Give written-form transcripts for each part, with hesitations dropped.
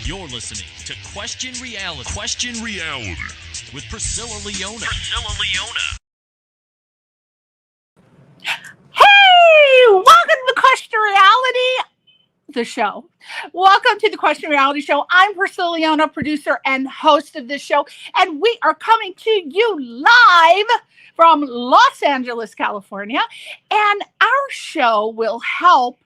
You're listening to Question Reality. Question Reality with Priscilla Leona. Hey, welcome to the Question Reality, the show. Welcome to the Question Reality Show. I'm Priscilla Leona, producer and host of this show, and we are coming to you live from Los Angeles, California, and our show will help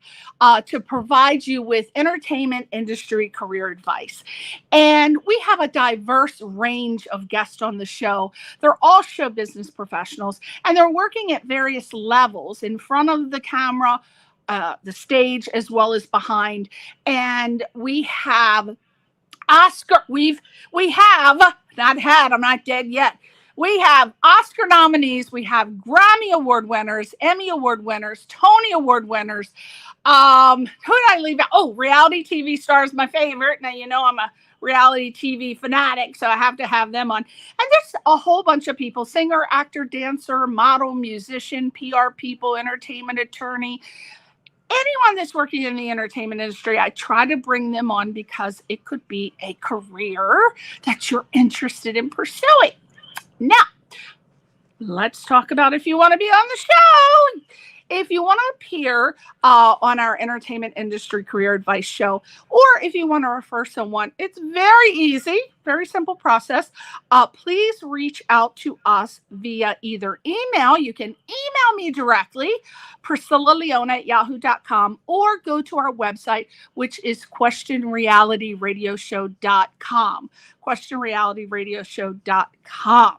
to provide you with entertainment industry career advice. And we have a diverse range of guests on the show. They're all show business professionals, and they're working at various levels in front of the camera, the stage, as well as behind. And we have Oscar. We have not had. I'm not dead yet. We have Oscar nominees. We have Grammy Award winners, Emmy Award winners, Tony Award winners. Who did I leave out? Oh, reality TV stars, my favorite. Now, you know, I'm a reality TV fanatic, so I have to have them on. And there's a whole bunch of people: singer, actor, dancer, model, musician, PR people, entertainment attorney. Anyone that's working in the entertainment industry, I try to bring them on because it could be a career that you're interested in pursuing. Now, let's talk about if you want to be on the show. If you want to appear on our entertainment industry career advice show, or if you want to refer someone, it's very easy, very simple process. Please reach out to us via either email. You can email me directly, PriscillaLeona@yahoo.com, or go to our website, which is questionrealityradioshow.com, questionrealityradioshow.com.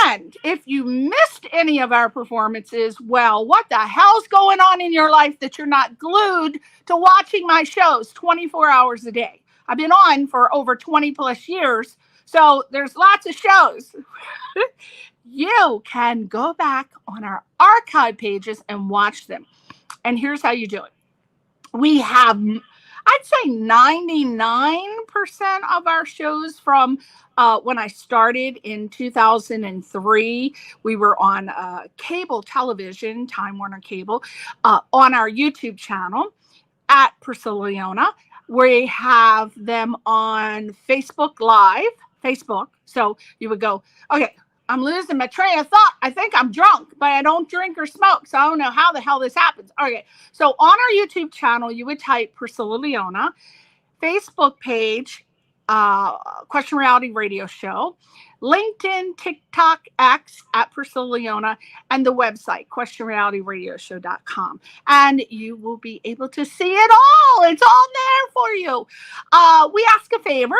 And if you missed any of our performances, well, what the hell's going on in your life that you're not glued to watching my shows 24 hours a day? I've been on for over 20 plus years, so there's lots of shows. You can go back on our archive pages and watch them. And here's how you do it. We have, I'd say 99% of our shows from when I started in 2003. We were on cable television, Time Warner Cable, on our YouTube channel at Priscilla Leona. We have them on Facebook Live, Facebook. So you would go, okay, I'm losing my train of thought. I think I'm drunk, but I don't drink or smoke, so I don't know how the hell this happens. Okay, so on our YouTube channel, you would type Priscilla Leona, Facebook page, Question Reality Radio Show, LinkedIn, TikTok, X at Priscilla Leona, and the website, questionrealityradioshow.com. And you will be able to see it all. It's all there for you. We ask a favor.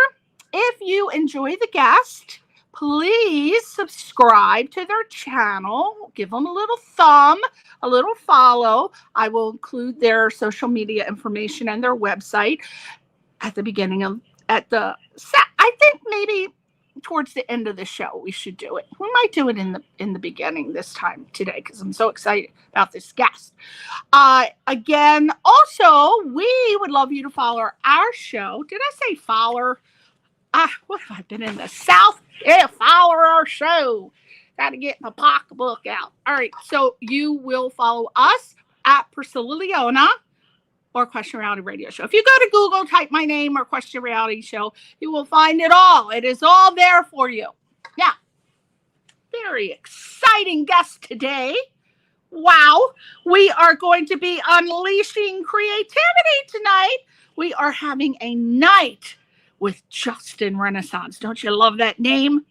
If you enjoy the guest, please subscribe to their channel. Give them a little thumb, a little follow. I will include their social media information and their website at the beginning of, I think maybe towards the end of the show, we should do it. We might do it in the beginning this time today, because I'm so excited about this guest. Again, also, we would love you to follow our show. Did I say follow? What have I been in the South? Yeah, follow our show. Got to get my pocketbook out. All right, so you will follow us at Priscilla Leona or Question Reality Radio Show. If you go to Google, type my name or Question Reality Show, you will find it all. It is all there for you. Now, very exciting guest today. Wow, we are going to be unleashing creativity tonight. We are having a night with Justin Renaissance. Don't you love that name?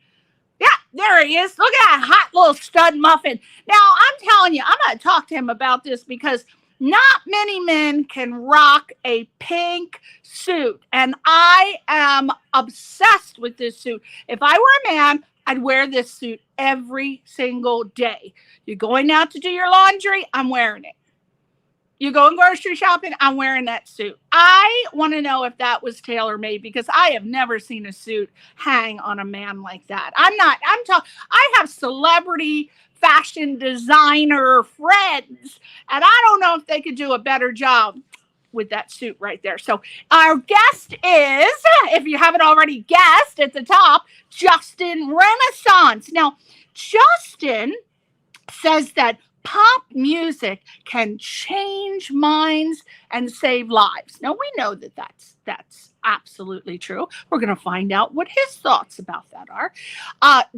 Yeah, there he is. Look at that hot little stud muffin. Now, I'm telling you, I'm going to talk to him about this because not many men can rock a pink suit. And I am obsessed with this suit. If I were a man, I'd wear this suit every single day. You're going out to do your laundry, I'm wearing it. You going grocery shopping, I'm wearing that suit. I want to know if that was tailor-made, because I have never seen a suit hang on a man like that. I have celebrity fashion designer friends, and I don't know if they could do a better job with that suit right there. So our guest is, if you haven't already guessed at the top, Justin Renaissance. Now, Justin says that pop music can change minds and save lives. Now, we know that that's absolutely true. We're going to find out what his thoughts about that are.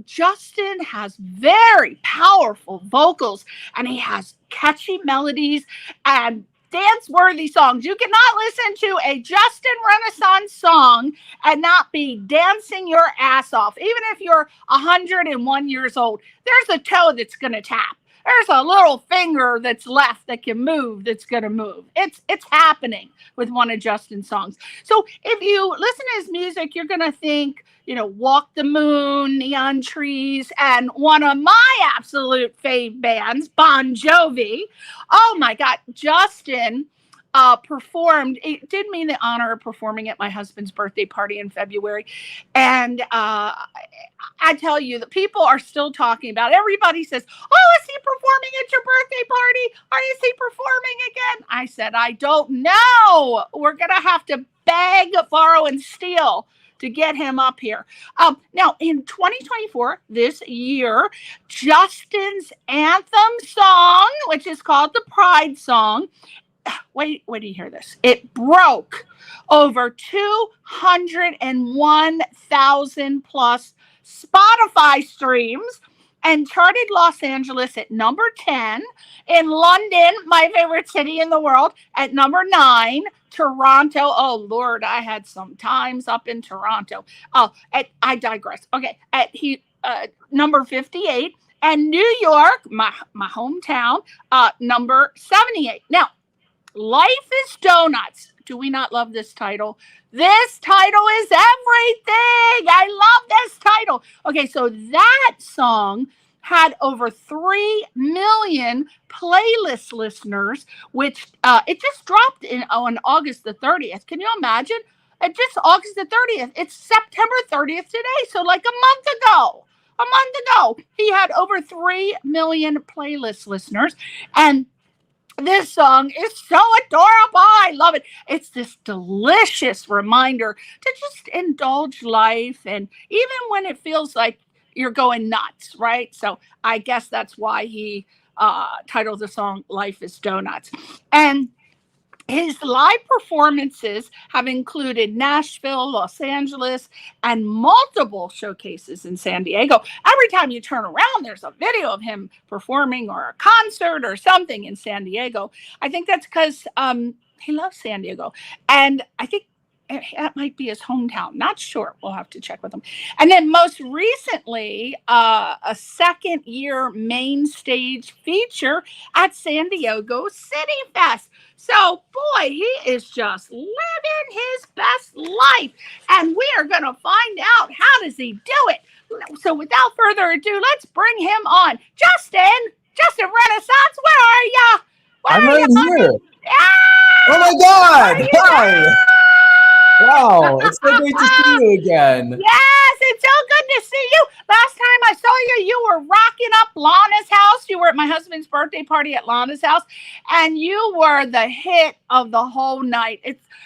Justin has very powerful vocals, and he has catchy melodies and dance-worthy songs. You cannot listen to a Justin Renaissance song and not be dancing your ass off. Even if you're 101 years old, there's a toe that's going to tap. There's a little finger that's left that can move, that's going to move. It's happening with one of Justin's songs. So if you listen to his music, you're going to think, Walk the Moon, Neon Trees, and one of my absolute fave bands, Bon Jovi. Oh my God, Justin performed. It did me the honor of performing at my husband's birthday party in February. And I tell you, the people are still talking about it. Everybody says, oh, is he performing at your birthday party? Or is he performing again? I said, I don't know. We're going to have to beg, borrow, and steal to get him up here. Now, in 2024, this year, Justin's anthem song, which is called the Pride Song, wait do you hear this? It broke over 201,000 plus Spotify streams and charted Los Angeles at number 10, in London, my favorite city in the world, at number 9, Toronto. Oh, Lord, I had some times up in Toronto. I digress. Okay, at number 58, and New York, my hometown, number 78. Now, Life is Donuts. Do we not love this title? This title is everything. I love this title. Okay, so that song had over 3 million playlist listeners, which it just dropped on August the 30th. Can you imagine? It just August the 30th. It's September 30th today. So like a month ago, he had over 3 million playlist listeners. And this song is so adorable. I love it. It's this delicious reminder to just indulge life, and even when it feels like you're going nuts, right? So I guess that's why he titled the song Life is Donuts. And his live performances have included Nashville, Los Angeles, and multiple showcases in San Diego. Every time you turn around, there's a video of him performing or a concert or something in San Diego. I think that's because he loves San Diego. And I think that might be his hometown. Not sure. We'll have to check with him. And then most recently, a second-year main stage feature at San Diego CityFest. So, boy, he is just living his best life. And we are going to find out, how does he do it? So without further ado, let's bring him on. Justin Renaissance, where are you? I'm right here. Ah! Oh, my God. Hi. Wow, it's so great to see you again. Yes, it's so good to see you. Last time I saw you, you were rocking up Lana's house. You were at my husband's birthday party at Lana's house, and you were the hit of the whole night.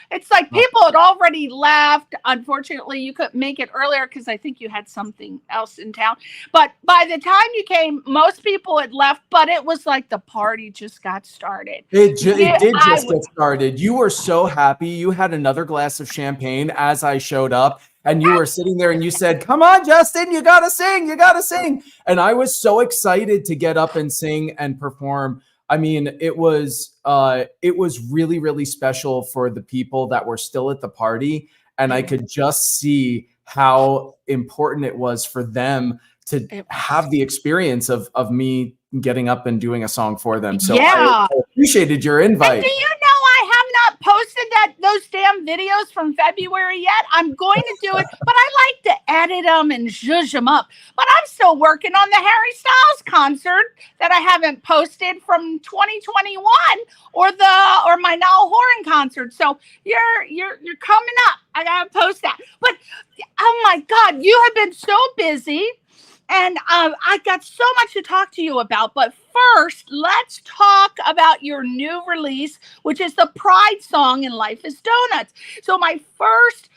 It's like people had already left. Unfortunately, you couldn't make it earlier because I think you had something else in town. But by the time you came, most people had left, but it was like the party just got started. It did just get started. You were so happy. You had another glass of champagne as I showed up, and you were sitting there and you said, come on, Justin, you got to sing. You got to sing. And I was so excited to get up and sing and perform. I mean, it was really, really special for the people that were still at the party. And I could just see how important it was for them to have the experience of me getting up and doing a song for them. So yeah. I appreciated your invite. And do you know I have not posted those damn videos from February yet? I'm going to do it, but I like to edit them and zhuzh them up. But I'm still working on the Harry Styles concert that I haven't posted from 2021 or my Niall Horan concert. So you're coming up. I gotta post that. But oh my God, you have been so busy. And I got so much to talk to you about. But first, let's talk about your new release, which is the Pride song in Life is Donuts. So my first,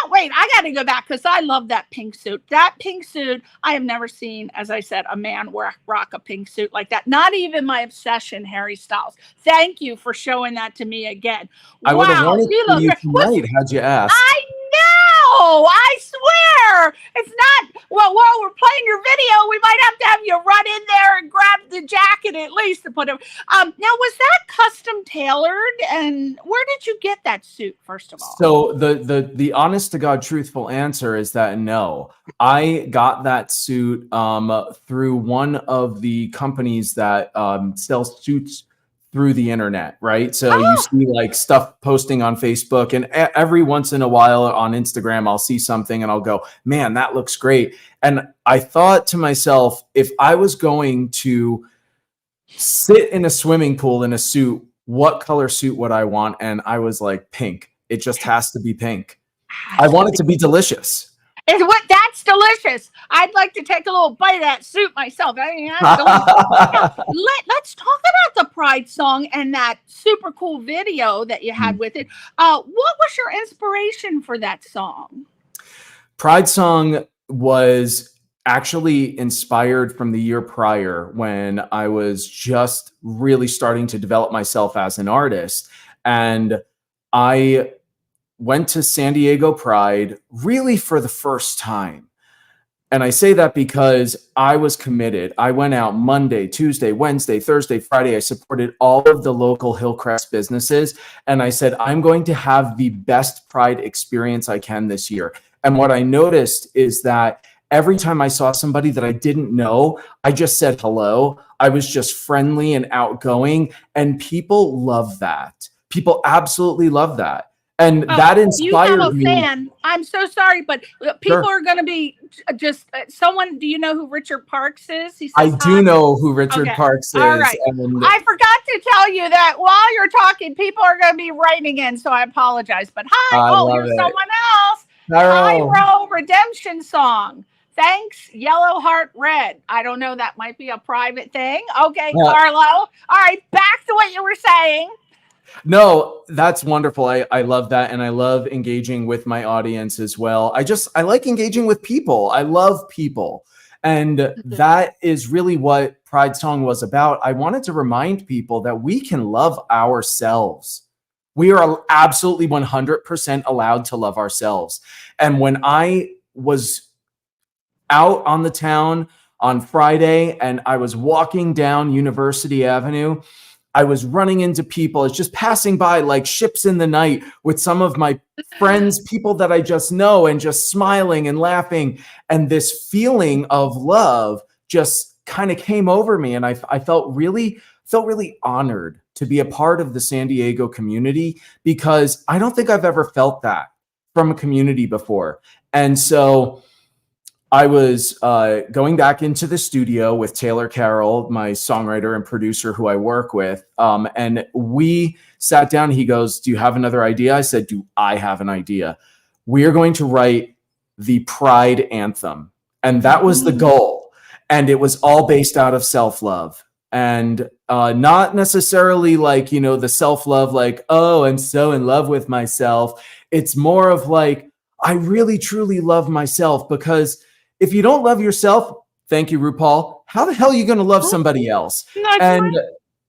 wait, I got to go back because I love that pink suit. That pink suit, I have never seen, as I said, a man rock a pink suit like that. Not even my obsession, Harry Styles. Thank you for showing that to me again. I would have wanted you to look you great. tonight had you asked. I know. I swear. It's not. Well, while we're playing your video, we might have to have you run in there and grab the jacket at least to put it. Now, was that custom tailored? And where did you get that suit, first of all? So the honest to God truthful answer is that no. I got that suit through one of the companies that sells suits through the internet, right? So you see like stuff posting on Facebook, and every once in a while on Instagram, I'll see something and I'll go, man, that looks great. And I thought to myself, if I was going to sit in a swimming pool in a suit, what color suit would I want? And I was like, pink. It just has to be pink. I want it to be delicious. That's delicious. I'd like to take a little bite of that soup myself. I mean, that's delicious. Let's talk about the Pride song and that super cool video that you had with it. What was your inspiration for that song? Pride song was actually inspired from the year prior when I was just really starting to develop myself as an artist. And I went to San Diego Pride really for the first time. And I say that because I was committed. I went out Monday, Tuesday, Wednesday, Thursday, Friday. I supported all of the local Hillcrest businesses. And I said, I'm going to have the best Pride experience I can this year. And what I noticed is that every time I saw somebody that I didn't know, I just said hello. I was just friendly and outgoing. And people love that. People absolutely love that. And that inspired you have a me. fan. I'm so sorry, but people are going to be just someone. Do you know who Richard Parks is? He says, I do know who Richard Parks is. All right. And I forgot to tell you that while you're talking, people are going to be writing in, so I apologize. But hi, here's someone else. Maro Redemption Song. Thanks, Yellow Heart Red. I don't know. That might be a private thing. Okay, Carlo. All right, back to what you were saying. No, that's wonderful. I love that. And I love engaging with my audience as well. I like engaging with people. I love people. And that is really what Pride Song was about. I wanted to remind people that we can love ourselves. We are absolutely 100% allowed to love ourselves. And when I was out on the town on Friday and I was walking down University Avenue, I was running into people. It's just passing by like ships in the night with some of my friends, people that I just know, and just smiling and laughing. And this feeling of love just kind of came over me. And I felt really honored to be a part of the San Diego community, because I don't think I've ever felt that from a community before. And so I was going back into the studio with Taylor Carroll, my songwriter and producer who I work with. And we sat down. He goes, do you have another idea? I said, do I have an idea? We are going to write the Pride anthem. And that was the goal. And it was all based out of self-love. And not necessarily like, you know, the self-love, like, oh, I'm so in love with myself. It's more of like, I really, truly love myself, because if you don't love yourself, thank you, RuPaul, how the hell are you going to love somebody else? And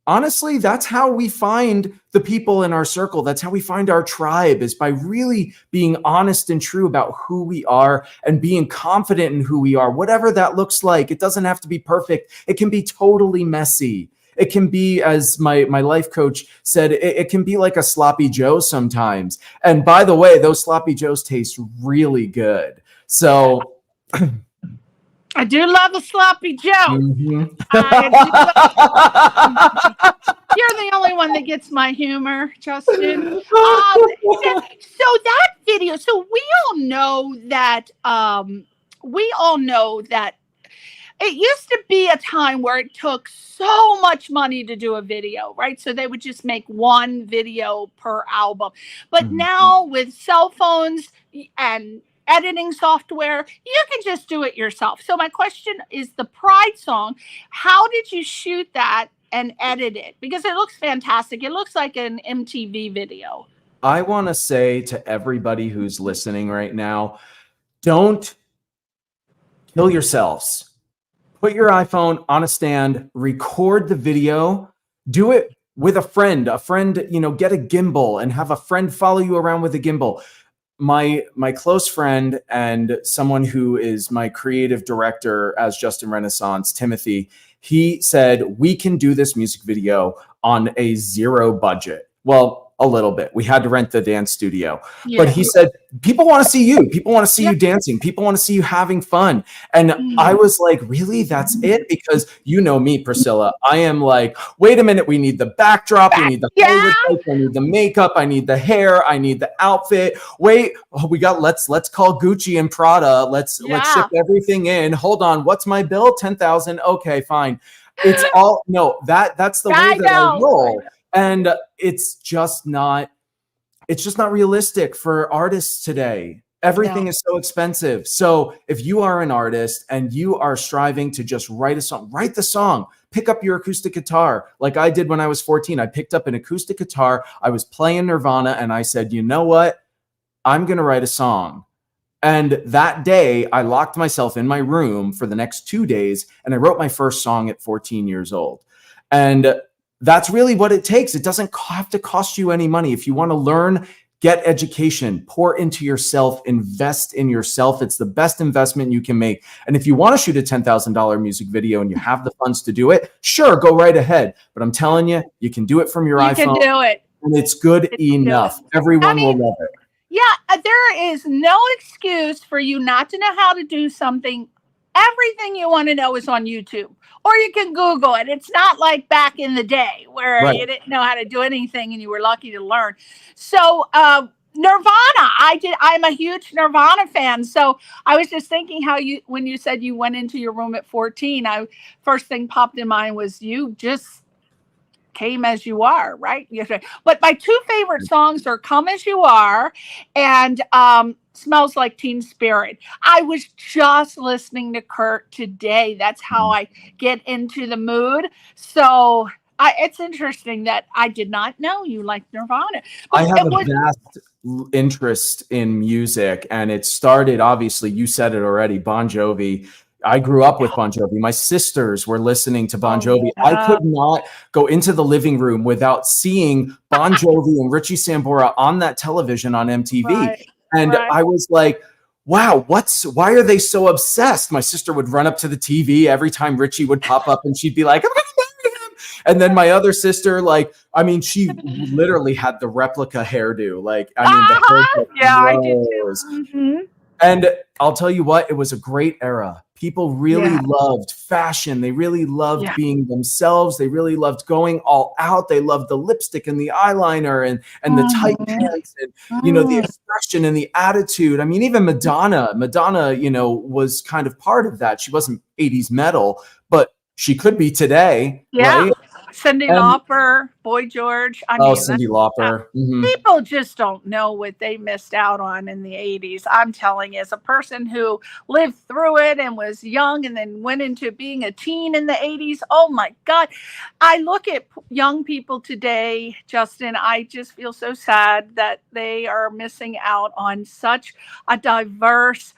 honestly, that's how we find the people in our circle. That's how we find our tribe, is by really being honest and true about who we are and being confident in who we are, whatever that looks like. It doesn't have to be perfect. It can be totally messy. It can be, as my life coach said, it can be like a sloppy Joe sometimes. And by the way, those sloppy Joes taste really good. So I do love a sloppy Joe. Mm-hmm. You're the only one that gets my humor, Justin. So that video. So we all know that. It used to be a time where it took so much money to do a video, right? So they would just make one video per album. But now with cell phones and editing software. You can just do it yourself. So my question is the Pride song. How did you shoot that and edit it? Because it looks fantastic. It looks like an MTV video. I want to say to everybody who's listening right now, don't kill yourselves. Put your iPhone on a stand, record the video, do it with a friend, get a gimbal and have a friend follow you around with a gimbal. My close friend and someone who is my creative director as Justin Renaissance, Timothy, he said, we can do this music video on a zero budget. Well, a little bit. We had to rent the dance studio. But he said, people want to see you. People want to see you dancing. People want to see you having fun. And I was like, really? That's it? Because you know me, Priscilla. I am like, wait a minute. We need the backdrop. We need the Hollywood, I need the makeup. I need the hair. I need the outfit. Wait, let's call Gucci and Prada. Let's ship everything in. Hold on. What's my bill? 10,000. Okay, fine. It's all, no, that's the way that I roll. And it's just not realistic for artists today. Everything is so expensive. So if you are an artist and you are striving to just write the song, pick up your acoustic guitar. Like I did when I was 14, I picked up an acoustic guitar. I was playing Nirvana and I said, you know what? I'm going to write a song. And that day I locked myself in my room for the next 2 days and I wrote my first song at 14 years old. And that's really what it takes. It doesn't have to cost you any money. If you want to learn, get education, pour into yourself, invest in yourself. It's the best investment you can make. And if you want to shoot a $10,000 music video and you have the funds to do it, sure, go right ahead. But I'm telling you, you can do it from your iPhone. You can do it. And it's good enough. Everyone will love it. Yeah, there is no excuse for you not to know how to do something. Everything you want to know is on YouTube. Or you can Google it. It's not like back in the day where you didn't know how to do anything and you were lucky to learn. So Nirvana, I'm a huge Nirvana fan. So I was just thinking when you said you went into your room at 14, first thing popped in mind was you just came as you are, right? But my two favorite songs are Come As You Are and Smells Like Teen Spirit. I was just listening to Kurt today. That's how I get into the mood. So it's interesting that I did not know you liked Nirvana. I have a vast interest in music, and it started, obviously, you said it already, Bon Jovi. I grew up with Bon Jovi. My sisters were listening to Bon Jovi. I could not go into the living room without seeing Bon Jovi and Richie Sambora on that television on MTV. And I was like, wow, why are they so obsessed? My sister would run up to the TV every time Richie would pop up and she'd be like, I'm going to marry him. And then my other sister, she literally had the replica hairdo. The hair I did too. And I'll tell you what, it was a great era. People really loved fashion. They really loved being themselves. They really loved going all out. They loved the lipstick and the eyeliner and the tight pants and, the expression and the attitude. I mean, even Madonna, was kind of part of that. She wasn't 80s metal, but she could be today. Yeah. Right? Cyndi Lauper, Boy George. Cyndi Lauper. People just don't know what they missed out on in the 80s. I'm telling you, as a person who lived through it and was young and then went into being a teen in the 80s, oh my God. I look at young people today, Justin, I just feel so sad that they are missing out on such a diverse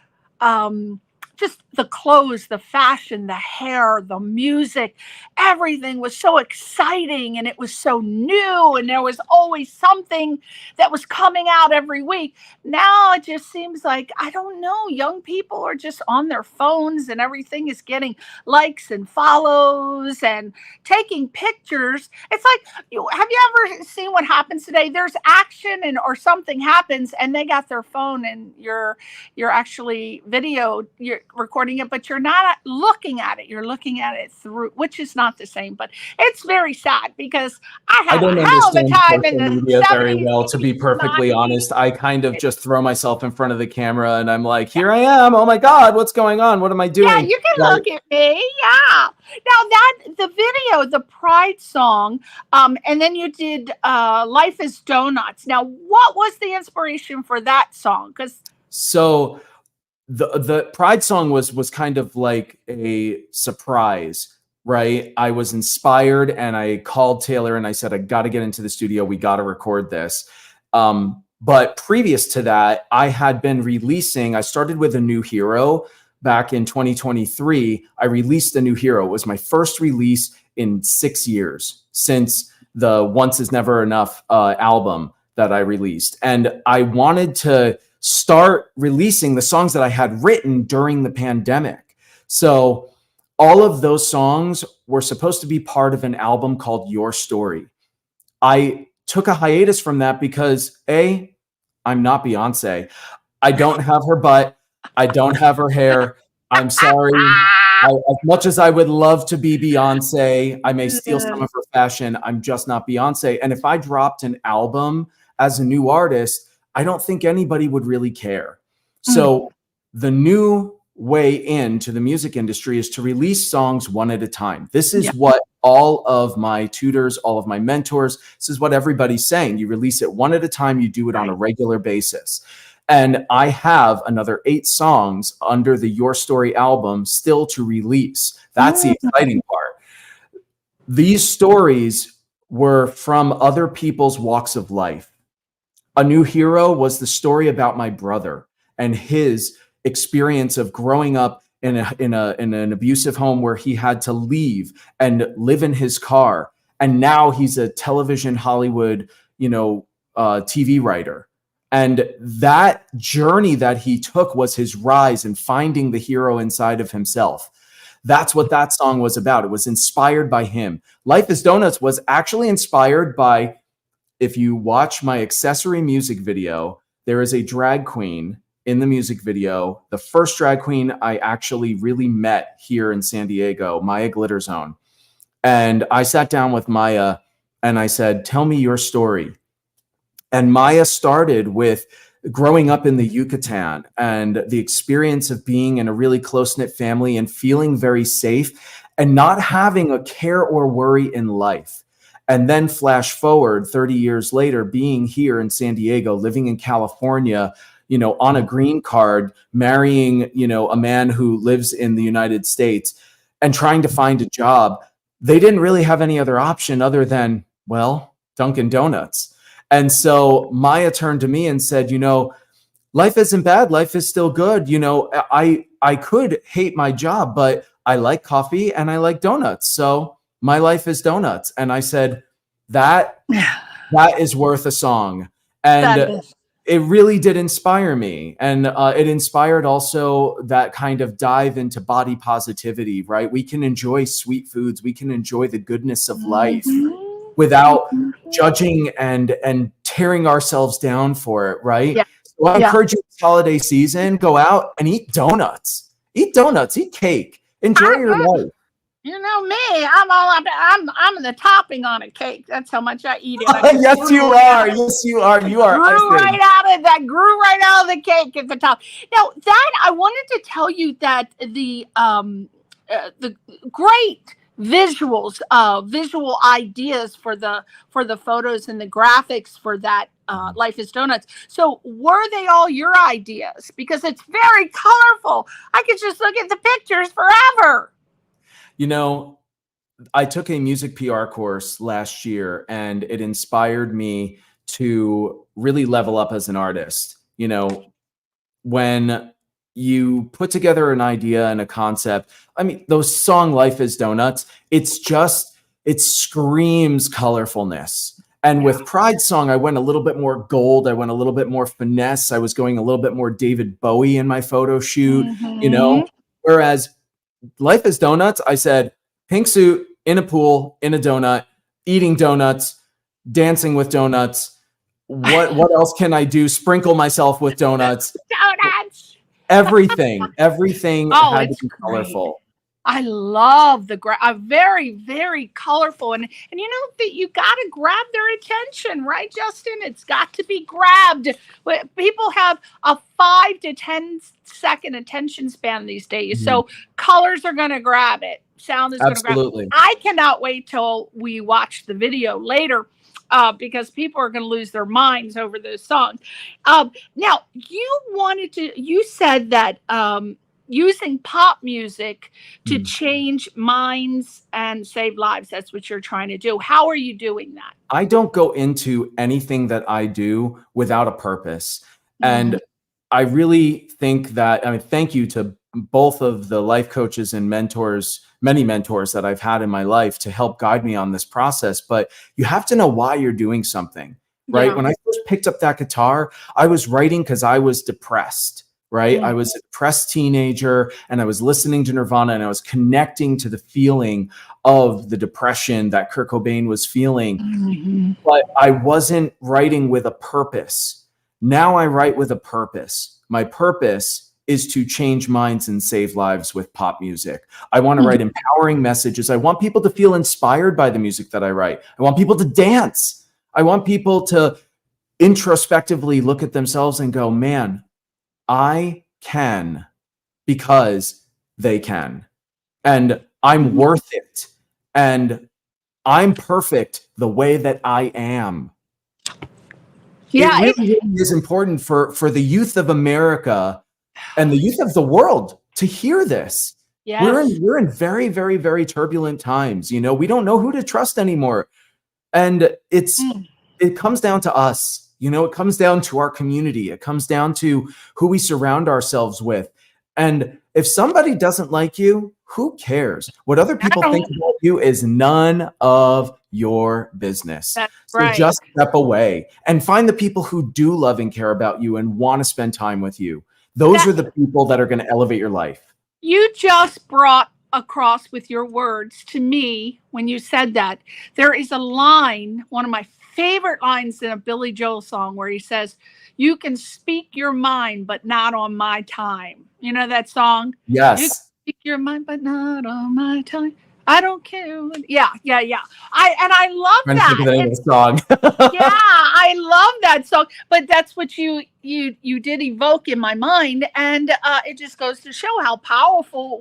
just the clothes, the fashion, the hair, the music, everything was so exciting and it was so new and there was always something that was coming out every week. Now it just seems like, I don't know, young people are just on their phones and everything is getting likes and follows and taking pictures. It's like, have you ever seen what happens today? There's action or something happens and they got their phone and you're actually you're recording it, but you're not looking at it. You're looking at it through, which is not the same, but it's very sad because I don't a hell of a time in the media 70s, very well, to be perfectly 90s. Honest. I kind of just throw myself in front of the camera and I'm like, here I am. Oh my God, what's going on? What am I doing? Yeah, you can look at me. Yeah. Now the video, the Pride song, and then you did Life is Donuts. Now, what was the inspiration for that song? So the Pride song was kind of like a surprise, right? I was inspired and I called Taylor and I said, I got to get into the studio. We got to record this. But previous to that, I had been releasing, I started with A New Hero back in 2023. I released A New Hero. It was my first release in 6 years since the Once Is Never Enough album that I released. And I wanted to start releasing the songs that I had written during the pandemic. So all of those songs were supposed to be part of an album called Your Story. I took a hiatus from that because I'm not Beyonce. I don't have her butt. I don't have her hair. I'm sorry. As much as I would love to be Beyonce, I may steal some of her fashion. I'm just not Beyonce. And if I dropped an album as a new artist, I don't think anybody would really care. So the new way into the music industry is to release songs one at a time. This is what all of my tutors, all of my mentors, this is what everybody's saying. You release it one at a time, you do it on a regular basis. And I have another 8 songs under the Your Story album still to release. That's the exciting part. These stories were from other people's walks of life. A New Hero was the story about my brother and his experience of growing up in an abusive home where he had to leave and live in his car. And now he's a television Hollywood, TV writer. And that journey that he took was his rise in finding the hero inside of himself. That's what that song was about. It was inspired by him. Life is Donuts was actually inspired by, if you watch my Accessory music video, there is a drag queen in the music video. The first drag queen I actually really met here in San Diego, Maya Glitterzone. And I sat down with Maya and I said, tell me your story. And Maya started with growing up in the Yucatan and the experience of being in a really close-knit family and feeling very safe and not having a care or worry in life. And then flash forward 30 years later, being here in San Diego, living in California, on a green card, marrying, a man who lives in the United States and trying to find a job. They didn't really have any other option other than, Dunkin' Donuts. And so Maya turned to me and said, life isn't bad. Life is still good. I could hate my job, but I like coffee and I like donuts. So my life is donuts. And I said, that is worth a song. And it really did inspire me. And it inspired also that kind of dive into body positivity, right? We can enjoy sweet foods. We can enjoy the goodness of life without judging and tearing ourselves down for it, right? Yeah. So I encourage you this holiday season, go out and eat donuts. Eat donuts, eat cake. Enjoy your life. You know me, I'm the topping on a cake. That's how much I eat it. Yes, you are. Yes, you are. You are. Grew right out of the cake at the top. Now, that I wanted to tell you that the great visuals, visual ideas for the photos and the graphics for that Life is Donuts. So were they all your ideas? Because it's very colorful. I could just look at the pictures forever. I took a music PR course last year and it inspired me to really level up as an artist. When you put together an idea and a concept, those song Life is Donuts, it screams colorfulness. And with Pride song, I went a little bit more gold. I went a little bit more finesse. I was going a little bit more David Bowie in my photo shoot, whereas Life is Donuts, I said, pink suit, in a pool, in a donut, eating donuts, dancing with donuts. What else can I do? Sprinkle myself with donuts. Donuts. Everything had to be colorful. I love the very, very colorful. And that you got to grab their attention, right, Justin? It's got to be grabbed. People have a 5 to 10 second attention span these days. Mm-hmm. So colors are going to grab it. Sound is going to grab it. I cannot wait till we watch the video later. because people are going to lose their minds over those songs. Now, you said that using pop music to change minds and save lives, that's what you're trying to do. How are you doing that? I don't go into anything that I do without a purpose. And I really think that, I mean, thank you to both of the life coaches and mentors, many mentors that I've had in my life to help guide me on this process. But you have to know why you're doing something, right? Yeah. When I first picked up that guitar, I was writing because I was depressed, right? I was a depressed teenager and I was listening to Nirvana and I was connecting to the feeling of the depression that Kurt Cobain was feeling, but I wasn't writing with a purpose. Now I write with a purpose. My purpose is to change minds and save lives with pop music. I want to write empowering messages. I want people to feel inspired by the music that I write. I want people to dance. I want people to introspectively look at themselves and go, man, I can because they can. And I'm worth it. And I'm perfect the way that I am. Yeah, it really is important for the youth of America and the youth of the world to hear this. Yes. We're in very, very, very turbulent times. You know, we don't know who to trust anymore. And it comes down to us. You know, it comes down to our community. It comes down to who we surround ourselves with. And if somebody doesn't like you, who cares? What other people think about you is none of your business. That's right. So just step away and find the people who do love and care about you and want to spend time with you. Those are the people that are going to elevate your life. You just brought across with your words to me when you said that. There is a line, one of my favorite lines in a Billy Joel song where he says, "You can speak your mind, but not on my time." You know that song? Yes. You can speak your mind, but not on my time. I don't care. Yeah. I love that. Think of the name of the song. Yeah, I love that song. But that's what you did evoke in my mind, and it just goes to show how powerful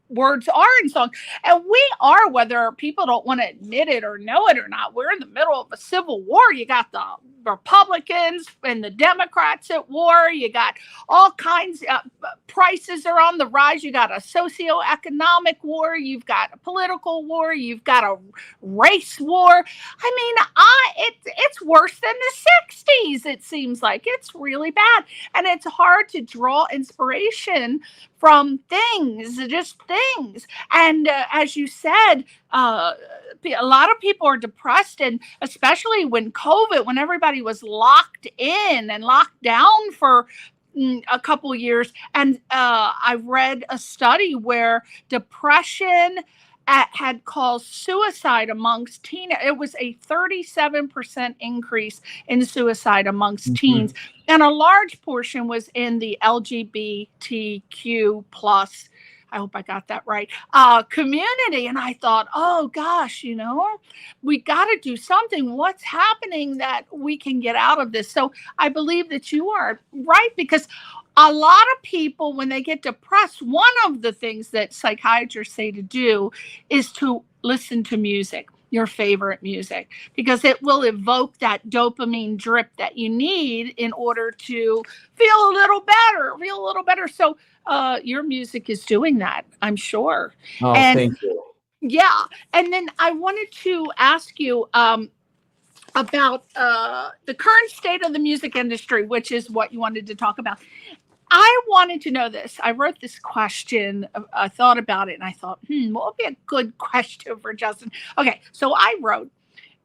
words are in songs. And we are, whether people don't want to admit it or know it or not, we're in the middle of a civil war. You got the Republicans and the Democrats at war. You got all kinds of prices are on the rise. You got a socioeconomic war. You've got a political war. You've got a race war. I mean, it's worse than the 60s, it seems like. It's really bad. And it's hard to draw inspiration from just things. And as you said, a lot of people are depressed, and especially when everybody was locked in and locked down for a couple years. And I read a study where depression had caused suicide amongst teens. It was a 37% increase in suicide amongst teens. And a large portion was in the LGBTQ plus, I hope I got that right, community. And I thought, oh gosh, we got to do something. What's happening that we can get out of this? So I believe that you are right, because a lot of people, when they get depressed, one of the things that psychiatrists say to do is to listen to music, your favorite music, because it will evoke that dopamine drip that you need in order to feel a little better. So your music is doing that, I'm sure. Oh, thank you. Yeah. And then I wanted to ask you about the current state of the music industry, which is what you wanted to talk about. I wanted to know this. I wrote this question. I thought about it and I thought, what would be a good question for Justin? Okay, so I wrote,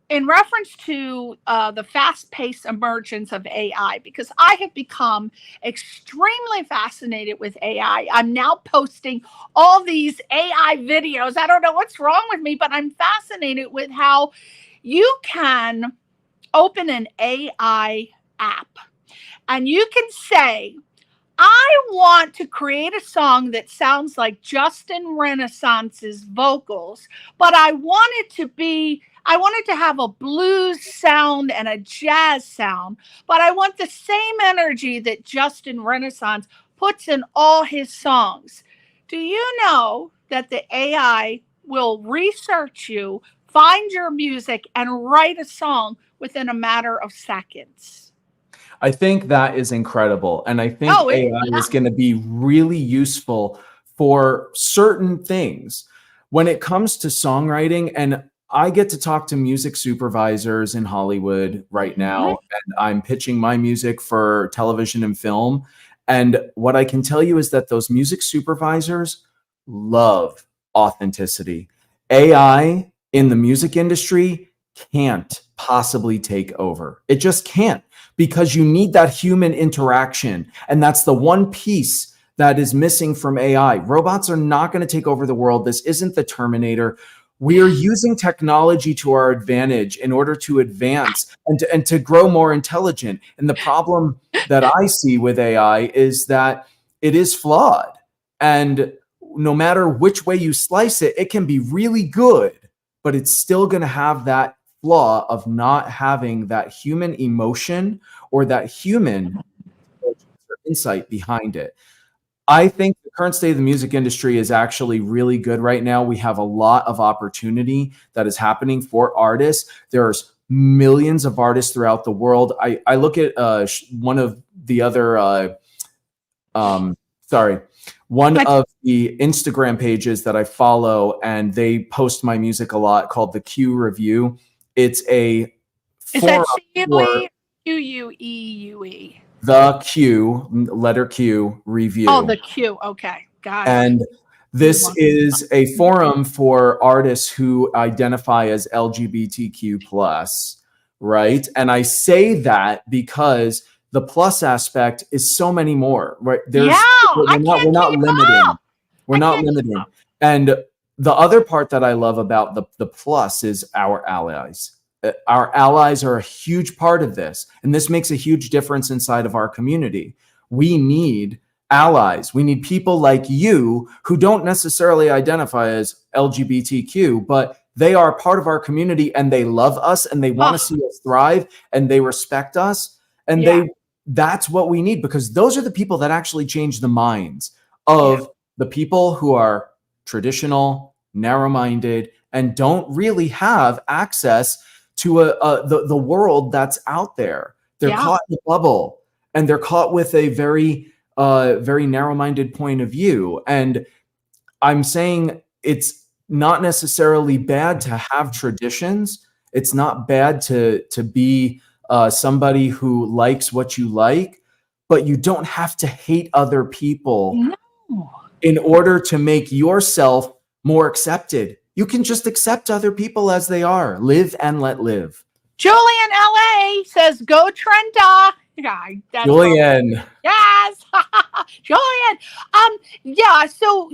in reference to the fast-paced emergence of AI, because I have become extremely fascinated with AI. I'm now posting all these AI videos. I don't know what's wrong with me, but I'm fascinated with how you can open an AI app and you can say, I want to create a song that sounds like Justin Renaissance's vocals, but I want it to have a blues sound and a jazz sound, but I want the same energy that Justin Renaissance puts in all his songs. Do you know that the AI will research you, find your music and write a song within a matter of seconds. I think that is incredible. And I think AI is going to be really useful for certain things. When it comes to songwriting, and I get to talk to music supervisors in Hollywood right now, and I'm pitching my music for television and film. And what I can tell you is that those music supervisors love authenticity. AI in the music industry can't possibly take over. It just can't, because you need that human interaction. And that's the one piece that is missing from AI. Robots are not going to take over the world. This isn't the Terminator. We are using technology to our advantage in order to advance and to grow more intelligent. And the problem that I see with AI is that it is flawed. And no matter which way you slice it, it can be really good, but it's still going to have that flaw of not having that human emotion or that human insight behind it. I think the current state of the music industry is actually really good right now. We have a lot of opportunity that is happening for artists. There's millions of artists throughout the world. I look at one of the Instagram pages that I follow, and they post my music a lot, called the Q Review. It's a Is that Q-U-E-U-E? The Q, letter Q, review. Oh, the Q. Okay. Got it. And this is a forum for artists who identify as LGBTQ+, right? And I say that because the plus aspect is so many more, right? We're not limiting. We're not limiting. And the other part that I love about the plus is our allies. Our allies are a huge part of this, and this makes a huge difference inside of our community. We need allies. We need people like you who don't necessarily identify as LGBTQ, but they are part of our community, and they love us, and they want to see us thrive, and they respect us. And that's what we need, because those are the people that actually change the minds of the people who are traditional, narrow-minded, and don't really have access to the world that's out there. They're caught in a bubble, and they're caught with a very narrow-minded point of view. And I'm saying it's not necessarily bad to have traditions. It's not bad to be somebody who likes what you like, but you don't have to hate other people in order to make yourself more accepted. You can just accept other people as they are. Live and let live. Julian LA says, go Trenta. Yeah, Julian. Yes. Julian. So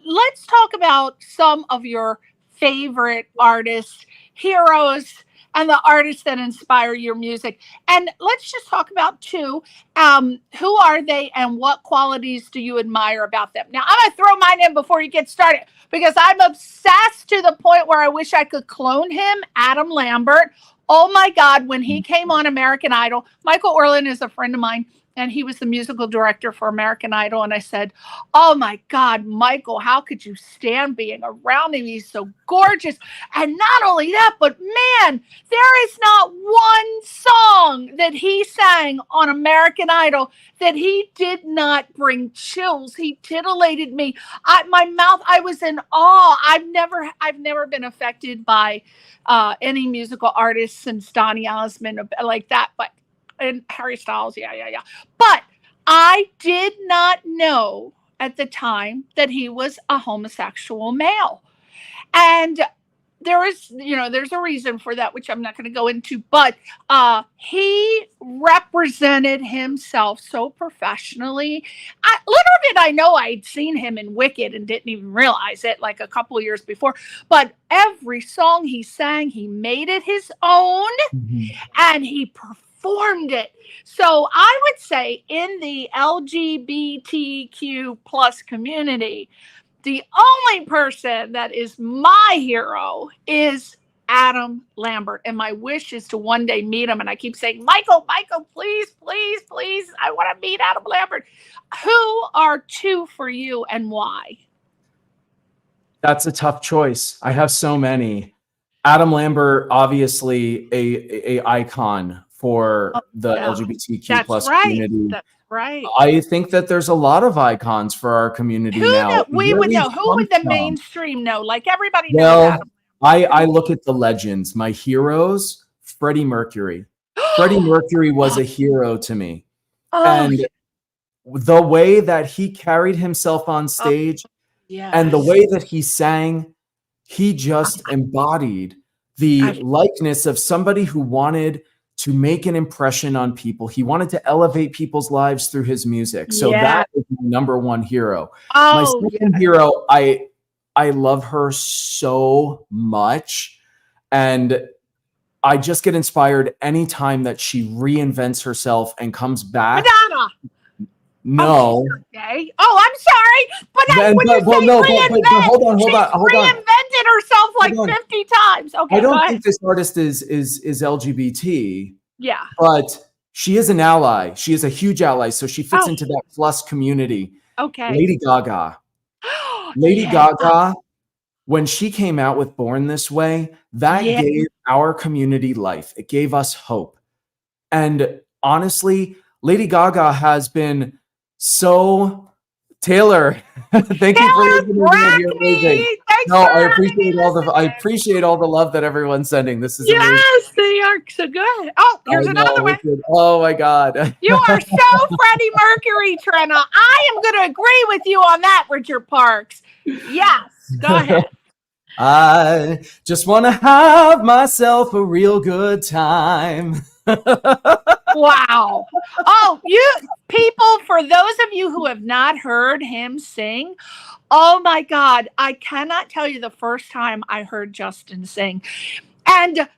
let's talk about some of your favorite artists, heroes, and the artists that inspire your music. And let's just talk about two. Who are they, and what qualities do you admire about them? Now, I'm going to throw mine in before you get started, because I'm obsessed to the point where I wish I could clone him, Adam Lambert. Oh my God, when he came on American Idol, Michael Orland is a friend of mine, and he was the musical director for American Idol. And I said, oh my God, Michael, how could you stand being around him? He's so gorgeous. And not only that, but man, there is not one song that he sang on American Idol that he did not bring chills. He titillated me. I was in awe. I've never been affected by any musical artist since Donny Osmond like that, and Harry Styles, But I did not know at the time that he was a homosexual male. And there's a reason for that, which I'm not going to go into, but he represented himself so professionally. Little did I know I'd seen him in Wicked and didn't even realize it, like a couple of years before. But every song he sang, he made it his own, and he performed it. So I would say in the LGBTQ plus community, the only person that is my hero is Adam Lambert. And my wish is to one day meet him. And I keep saying, Michael, please, please, please, I want to meet Adam Lambert. Who are two for you, and why? That's a tough choice. I have so many. Adam Lambert, obviously a icon for the LGBTQ plus community. That's right. I think that there's a lot of icons for our community now. We would know. Who would the mainstream know? Like everybody knows Adam. I look at the legends. My heroes, Freddie Mercury. Freddie Mercury was a hero to me. And the way that he carried himself on stage and the way that he sang, he just embodied the likeness of somebody who wanted to make an impression on people. He wanted to elevate people's lives through his music. So that is my number one hero. My second hero, I love her so much. And I just get inspired anytime that she reinvents herself and comes back. Madonna. No. Okay. Oh, I'm sorry. But hold on. Reinvented herself like 50 times. Okay. I don't think this artist is LGBT. Yeah. But she is an ally. She is a huge ally. So she fits into that plus community. Okay. Lady Gaga. Lady Gaga, when she came out with Born This Way, that gave our community life. It gave us hope. And honestly, Lady Gaga has been so Taylor. Thank you for listening. You're amazing. I appreciate all the love that everyone's sending. This is amazing. Yes, they are so good. Oh, here's another one. Oh my God. You are so Freddie Mercury, Trina. I am going to agree with you on that, Richard Parks. Yes, go ahead. I just want to have myself a real good time. Wow. Oh, you people, for those of you who have not heard him sing, oh my God, I cannot tell you the first time I heard Justin sing. And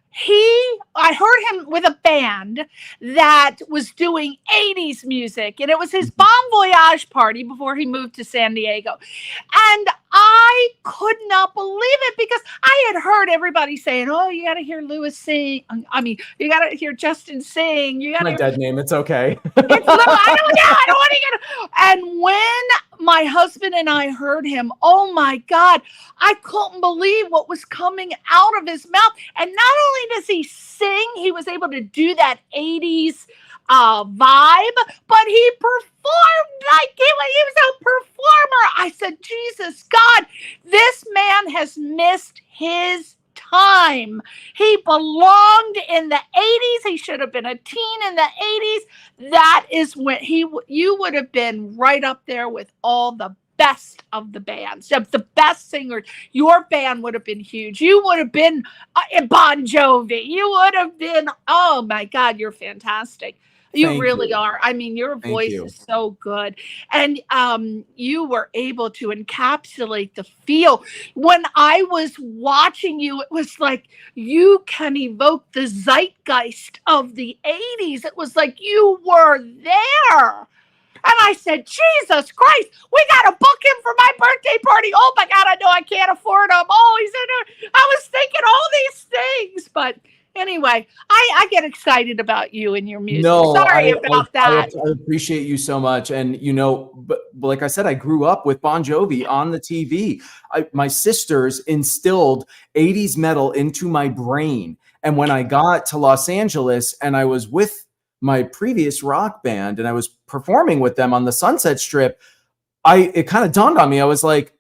I heard him with a band that was doing 80s music, and it was his Bon Voyage party before he moved to San Diego. And I could not believe it because I had heard everybody saying, oh, you got to hear Lewis sing. I mean, you got to hear Justin sing. You got my dead name. It's okay. I don't want to get it. And when my husband and I heard him, oh my God, I couldn't believe what was coming out of his mouth. And not only does he sing, he was able to do that 80s vibe, but he performed like he was a performer. I said, Jesus God, this man has missed his time. He belonged in the 80s. He should have been a teen in the 80s. That is when you would have been right up there with all the best of the bands, the best singers. Your band would have been huge. You would have been Bon Jovi. You would have been, oh my God, you're fantastic. You really are. I mean, your voice is so good. And you were able to encapsulate the feel. When I was watching you, it was like you can evoke the zeitgeist of the 80s. It was like you were there. And I said, Jesus Christ, we got to book him for my birthday party. Oh my God, I know I can't afford him. Oh, he's in there. I was thinking all these things. But anyway, I get excited about you and your music. No, Sorry about that. I appreciate you so much. And, but like I said, I grew up with Bon Jovi on the TV. My sisters instilled 80s metal into my brain. And when I got to Los Angeles and I was with my previous rock band and I was performing with them on the Sunset Strip, it kind of dawned on me. I was like,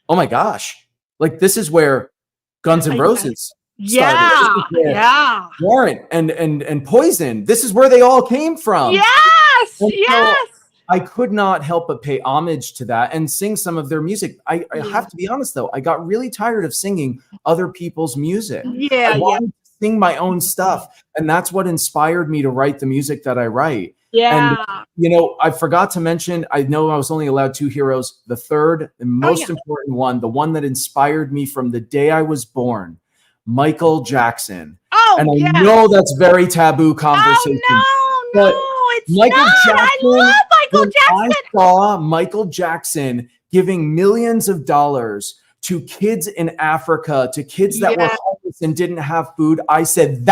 oh my gosh, like this is where Guns N' Roses started. Warrant and Poison. This is where they all came from. Yes. I could not help but pay homage to that and sing some of their music. I have to be honest though, I got really tired of singing other people's music. I wanted to sing my own stuff, and that's what inspired me to write the music that I write. And I forgot to mention, I know I was only allowed two heroes. The third and most important one, the one that inspired me from the day I was born, Michael Jackson. And I know that's very taboo conversation. It's Michael Jackson, I love Michael Jackson. I saw Michael Jackson giving millions of dollars to kids in Africa, to kids that were homeless and didn't have food. I said,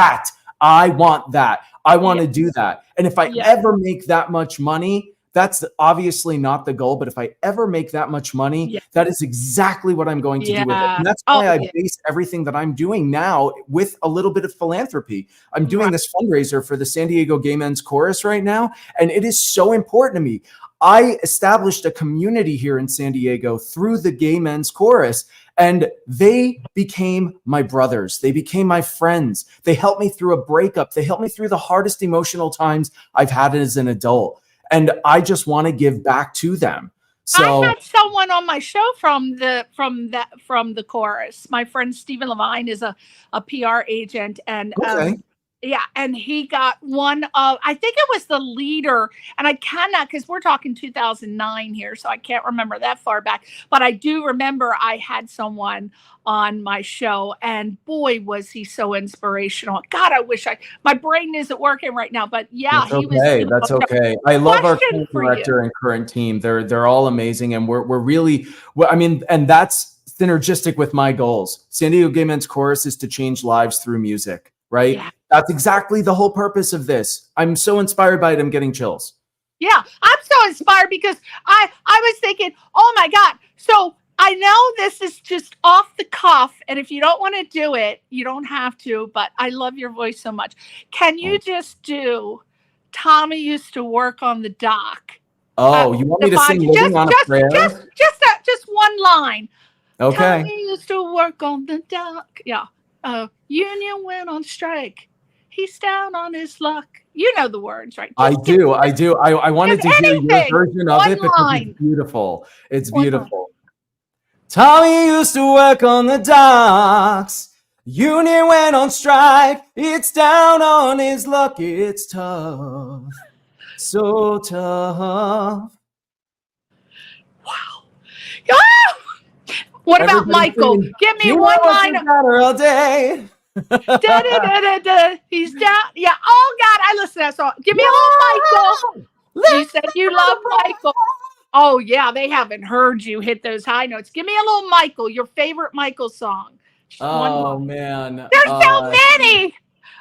I want that. I want to do that. And if I ever make that much money, That's obviously not the goal, but if I ever make that much money, that is exactly what I'm going to do with it. And that's why I base everything that I'm doing now with a little bit of philanthropy. I'm doing this fundraiser for the San Diego Gay Men's Chorus right now, and it is so important to me. I established a community here in San Diego through the Gay Men's Chorus, and they became my brothers. They became my friends. They helped me through a breakup. They helped me through the hardest emotional times I've had as an adult. And I just want to give back to them. So I had someone on my show from the chorus. My friend Stephen Levine is a PR agent, and and he got one of, I think it was the leader, and I cannot, because we're talking 2009 here, so I can't remember that far back, but I do remember I had someone on my show, and boy, was he so inspirational. God, I wish my brain isn't working right now, but yeah, he was. That's okay. I love our current director and current team. They're all amazing, and we're really, I mean, and that's synergistic with my goals. San Diego Gay Men's Chorus is to change lives through music, right? Yeah. That's exactly the whole purpose of this. I'm so inspired by it. I'm getting chills. Yeah, I'm so inspired because I was thinking, oh my God. So I know this is just off the cuff, and if you don't want to do it, you don't have to, but I love your voice so much. Can you just do Tommy Used to Work on the Dock? Oh, you want me to sing Living on a Prayer? Just one line. Okay. Tommy used to work on the dock. Yeah. Union went on strike. He's down on his luck. You know the words, right? I do. I wanted to hear your version of it because it's beautiful. It's beautiful. Tommy used to work on the docks. Union went on strike. It's down on his luck. It's tough. So tough. Wow. What about Michael? Give me one line. All day. He's down. Yeah. Oh God, I listen to that song. Give me a little Michael. You said you love Michael. Oh yeah, they haven't heard you hit those high notes. Give me a little Michael. Your favorite Michael song. Oh man, there's so many.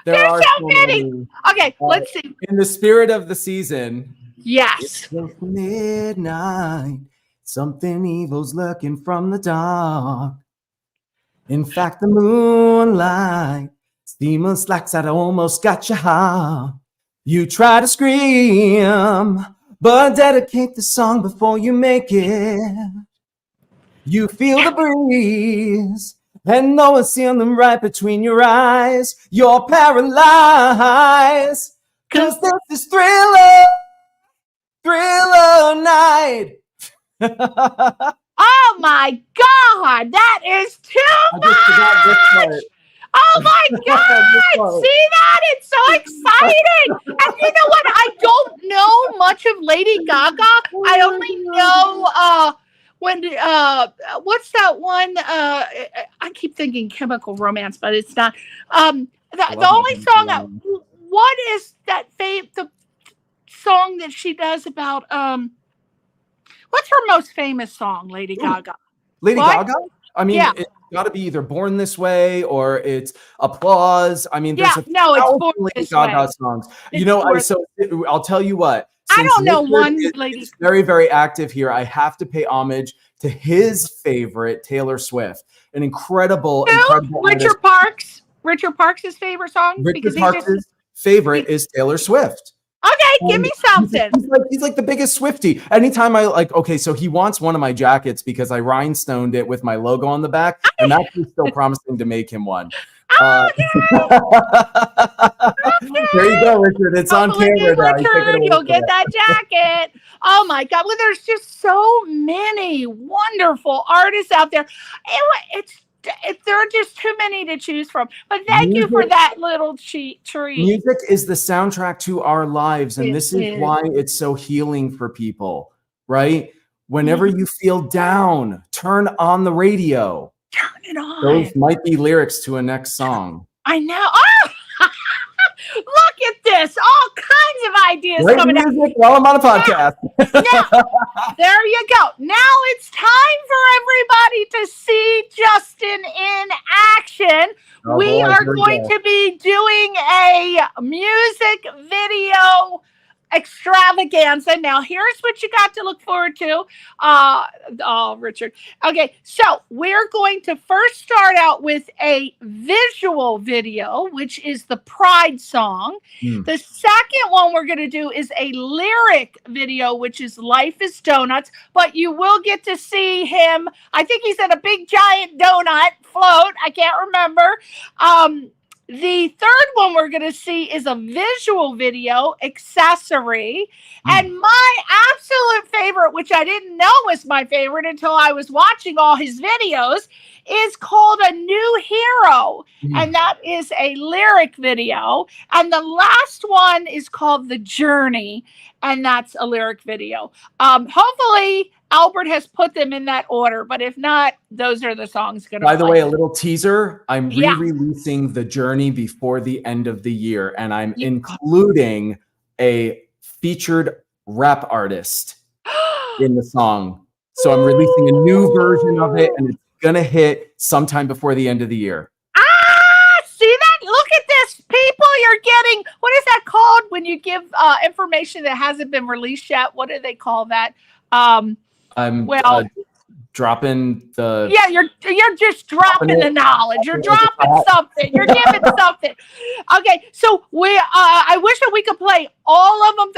There's so many. Okay, let's see. In the spirit of the season. Yes. It's midnight. Something evil's lurking from the dark. In fact, the moonlight steamer slacks out, almost got your heart. You try to scream, but dedicate the song before you make it. You feel the breeze, and no one's seeing them right between your eyes. You're paralyzed, 'cause this is thriller night. Oh my God, that is too much. Oh my God, see that? It's so exciting. And you know what? I don't know much of Lady Gaga. I only know what's that one? I keep thinking Chemical Romance, but it's not. The only song. What is that? The song that she does about what's her most famous song, Lady Gaga? Lady Gaga? I mean, it's got to be either Born This Way or it's Applause. I mean, there's it's Born This Gaga Way. songs. I'll tell you what. I don't know one lady. It's very, very active here. I have to pay homage to his favorite, Taylor Swift. An incredible Richard Parks. Richard Parks' favorite song? Richard Parks' favorite is Taylor Swift. Okay, give me something. He's like the biggest Swiftie. Anytime so he wants one of my jackets because I rhinestoned it with my logo on the back, and that's still promising to make him one. Okay. There you go, Richard. It's on camera now. Richard, you'll get that jacket. Oh my God. Well, there's just so many wonderful artists out there. There are just too many to choose from. But thank you for that little treat. Music is the soundtrack to our lives, and this is why it's so healing for people, right? Whenever you feel down, turn on the radio. Turn it on. Those might be lyrics to a next song. I know. Oh! Look at this. All kinds of ideas coming out. While I'm on a podcast. Now, there you go. Now it's time for everybody to see Justin in action. We are going to be doing a music video extravaganza. Now, here's what you got to look forward to. Oh, Richard. Okay, so we're going to first start out with a visual video, which is the Pride song. The second one we're going to do is a lyric video, which is Life is Donuts, but you will get to see him. I think he's in a big giant donut float. I can't remember. The third one we're going to see is a visual video, Accessory. And my absolute favorite, which I didn't know was my favorite until I was watching all his videos, is called A New Hero. And that is a lyric video. And the last one is called The Journey. And that's a lyric video. Hopefully Albert has put them in that order, but if not, those are the songs going to By the way, a little teaser. I'm re-releasing The Journey before the end of the year, and I'm including a featured rap artist in the song. So I'm releasing a new version of it, and it's going to hit sometime before the end of the year. See that? Look at this, people. You're getting, what is that called when you give information that hasn't been released yet? What do they call that? I'm dropping the... Yeah, you're just dropping the knowledge. You're dropping something. You're giving something. Okay, so I wish that we could play all of them.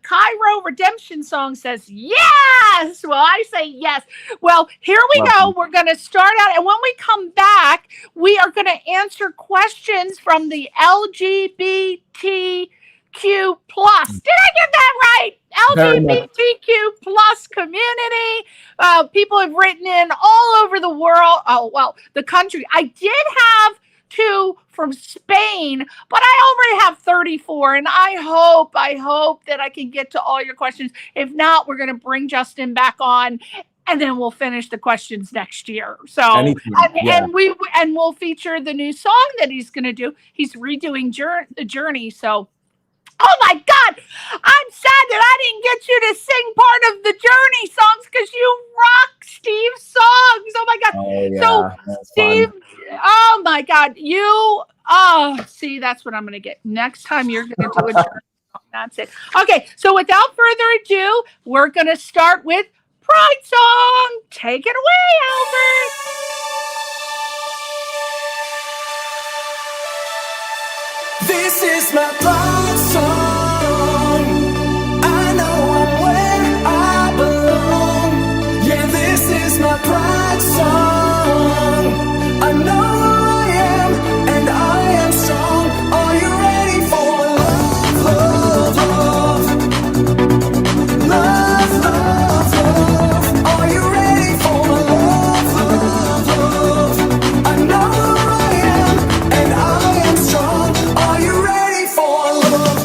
Cairo Redemption Song says yes. Well, I say yes. Well, here we go. We're going to start out, and when we come back, we are going to answer questions from the LGBTQ plus. Did I get that right? LGBTQ plus community. People have written in all over the world. Oh, well, the country. I did have 2 from Spain, but I already have 34, and I hope that I can get to all your questions. If not, we're going to bring Justin back on, and then we'll finish the questions next year. So, and we'll feature the new song that he's going to do. He's redoing The Journey. So, oh my God, I'm sad that I didn't get you to sing part of the Journey songs because you rock Steve's songs. Oh my God. Oh, yeah. So Steve, oh my God, see, that's what I'm going to get. Next time you're going to do a Journey song. That's it. Okay, so without further ado, we're going to start with Pride song. Take it away, Albert. This is my pride song. I know I'm where I belong. Yeah, this is my pride song. I know who I am, and I am strong. Are you ready for love, love, love? Love, love, love. Are you ready for love, love, love? I know who I am, and I am strong. Are you ready for love?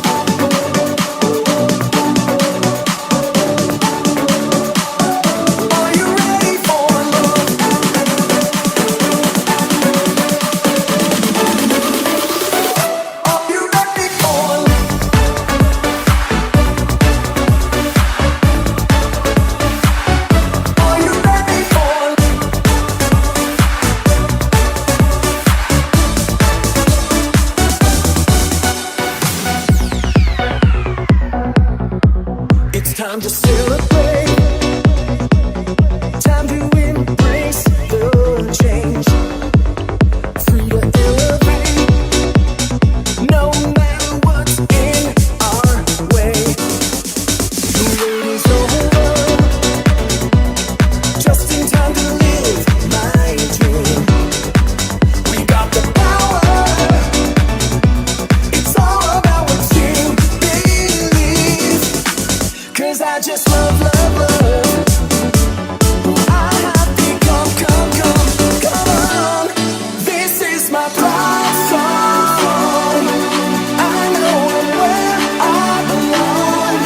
Are you ready for love? Are you ready for love? Are you ready for love? It's time to celebrate. Time to embrace the change. Free to elevate. No matter what's in our way. The wait is over. Just in time to live my dream. We got the power. It's all about what you believe. 'Cause I just love, love, love. Who I have become, come on. This is my pride song. I know I'm where I belong.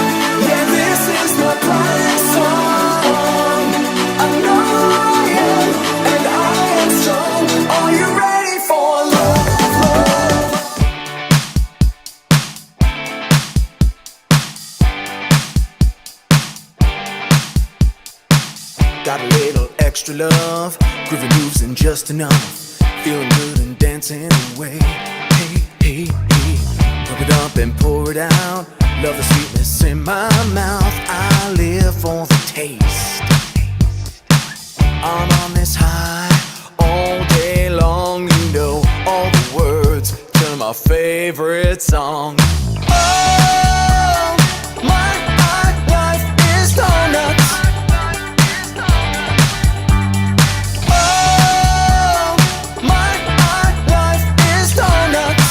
Yeah, this is my pride song. I know who I am, and I am strong. Are you ready for love, love? Got a little extra love, groovy moves and just enough. Feeling good and dancing away. Hey, hey, hey. Pump it up and pour it out. Love the sweetness in my mouth, I live for the taste. I'm on this high all day long, you know all the words to my favorite song. Oh, my life is donuts. Oh, my life is donuts.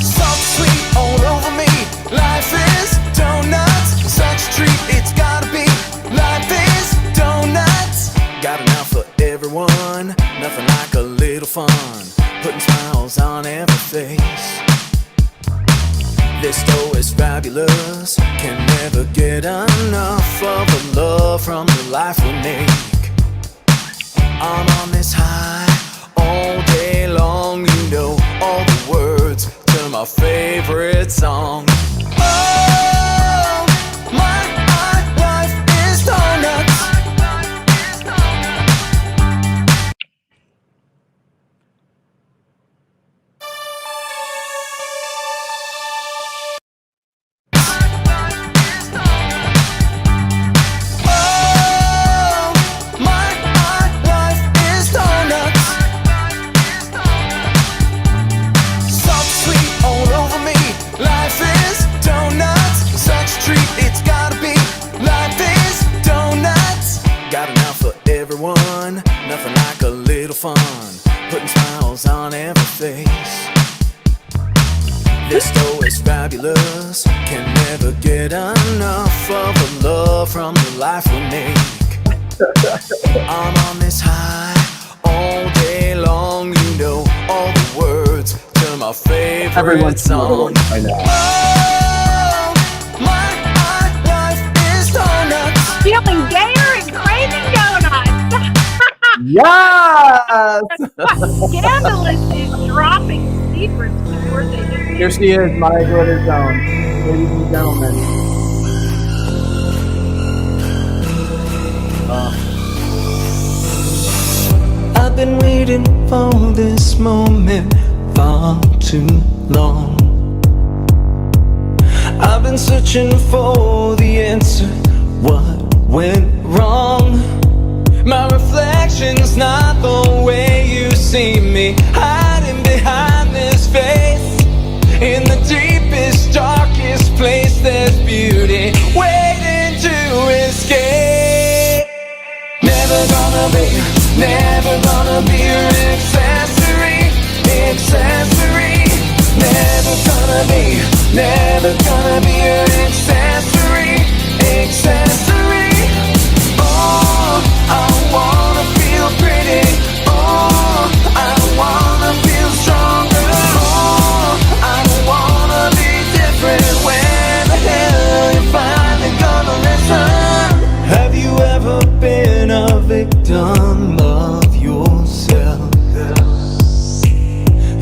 Soft, sweet, all over me. Life is donuts. Such a treat, it's gotta be. Life is donuts. Got enough for everyone. Nothing like a little fun. Putting smiles on every face. This dough is fabulous. Can never get enough of the love from the life we make. I'm on this high all day long. You know all the words to my favorite song. Oh, my life is donuts. Oh, my life is donuts. Soft, sweet, all over me. Life is donuts. Such a treat, it's gotta be. Life is donuts. Got enough for everyone. Nothing like a little fun. Putting smiles on every face. This dough is fabulous. Can never get enough of the love from the life we make. I'm on this high all day long. You know all the words to my favorite Everyone's song. I know. Oh, my life is donuts. Feeling gayer and craving donuts. Yes! Scandalous is dropping secrets before they do. Here she is, my glitter zone. Ladies and gentlemen. I've been waiting for this moment far too long. I've been searching for the answer. What went wrong? My reflection's not the way you see me, hiding behind this face. In the deepest, darkest place, there's beauty waiting to escape. Never gonna be your accessory. Never gonna be your accessory. Oh, I wanna feel pretty. Oh, I wanna feel stronger. Oh, I don't wanna be different. When the hell you finally gonna listen? Have you ever been a victim of yourself?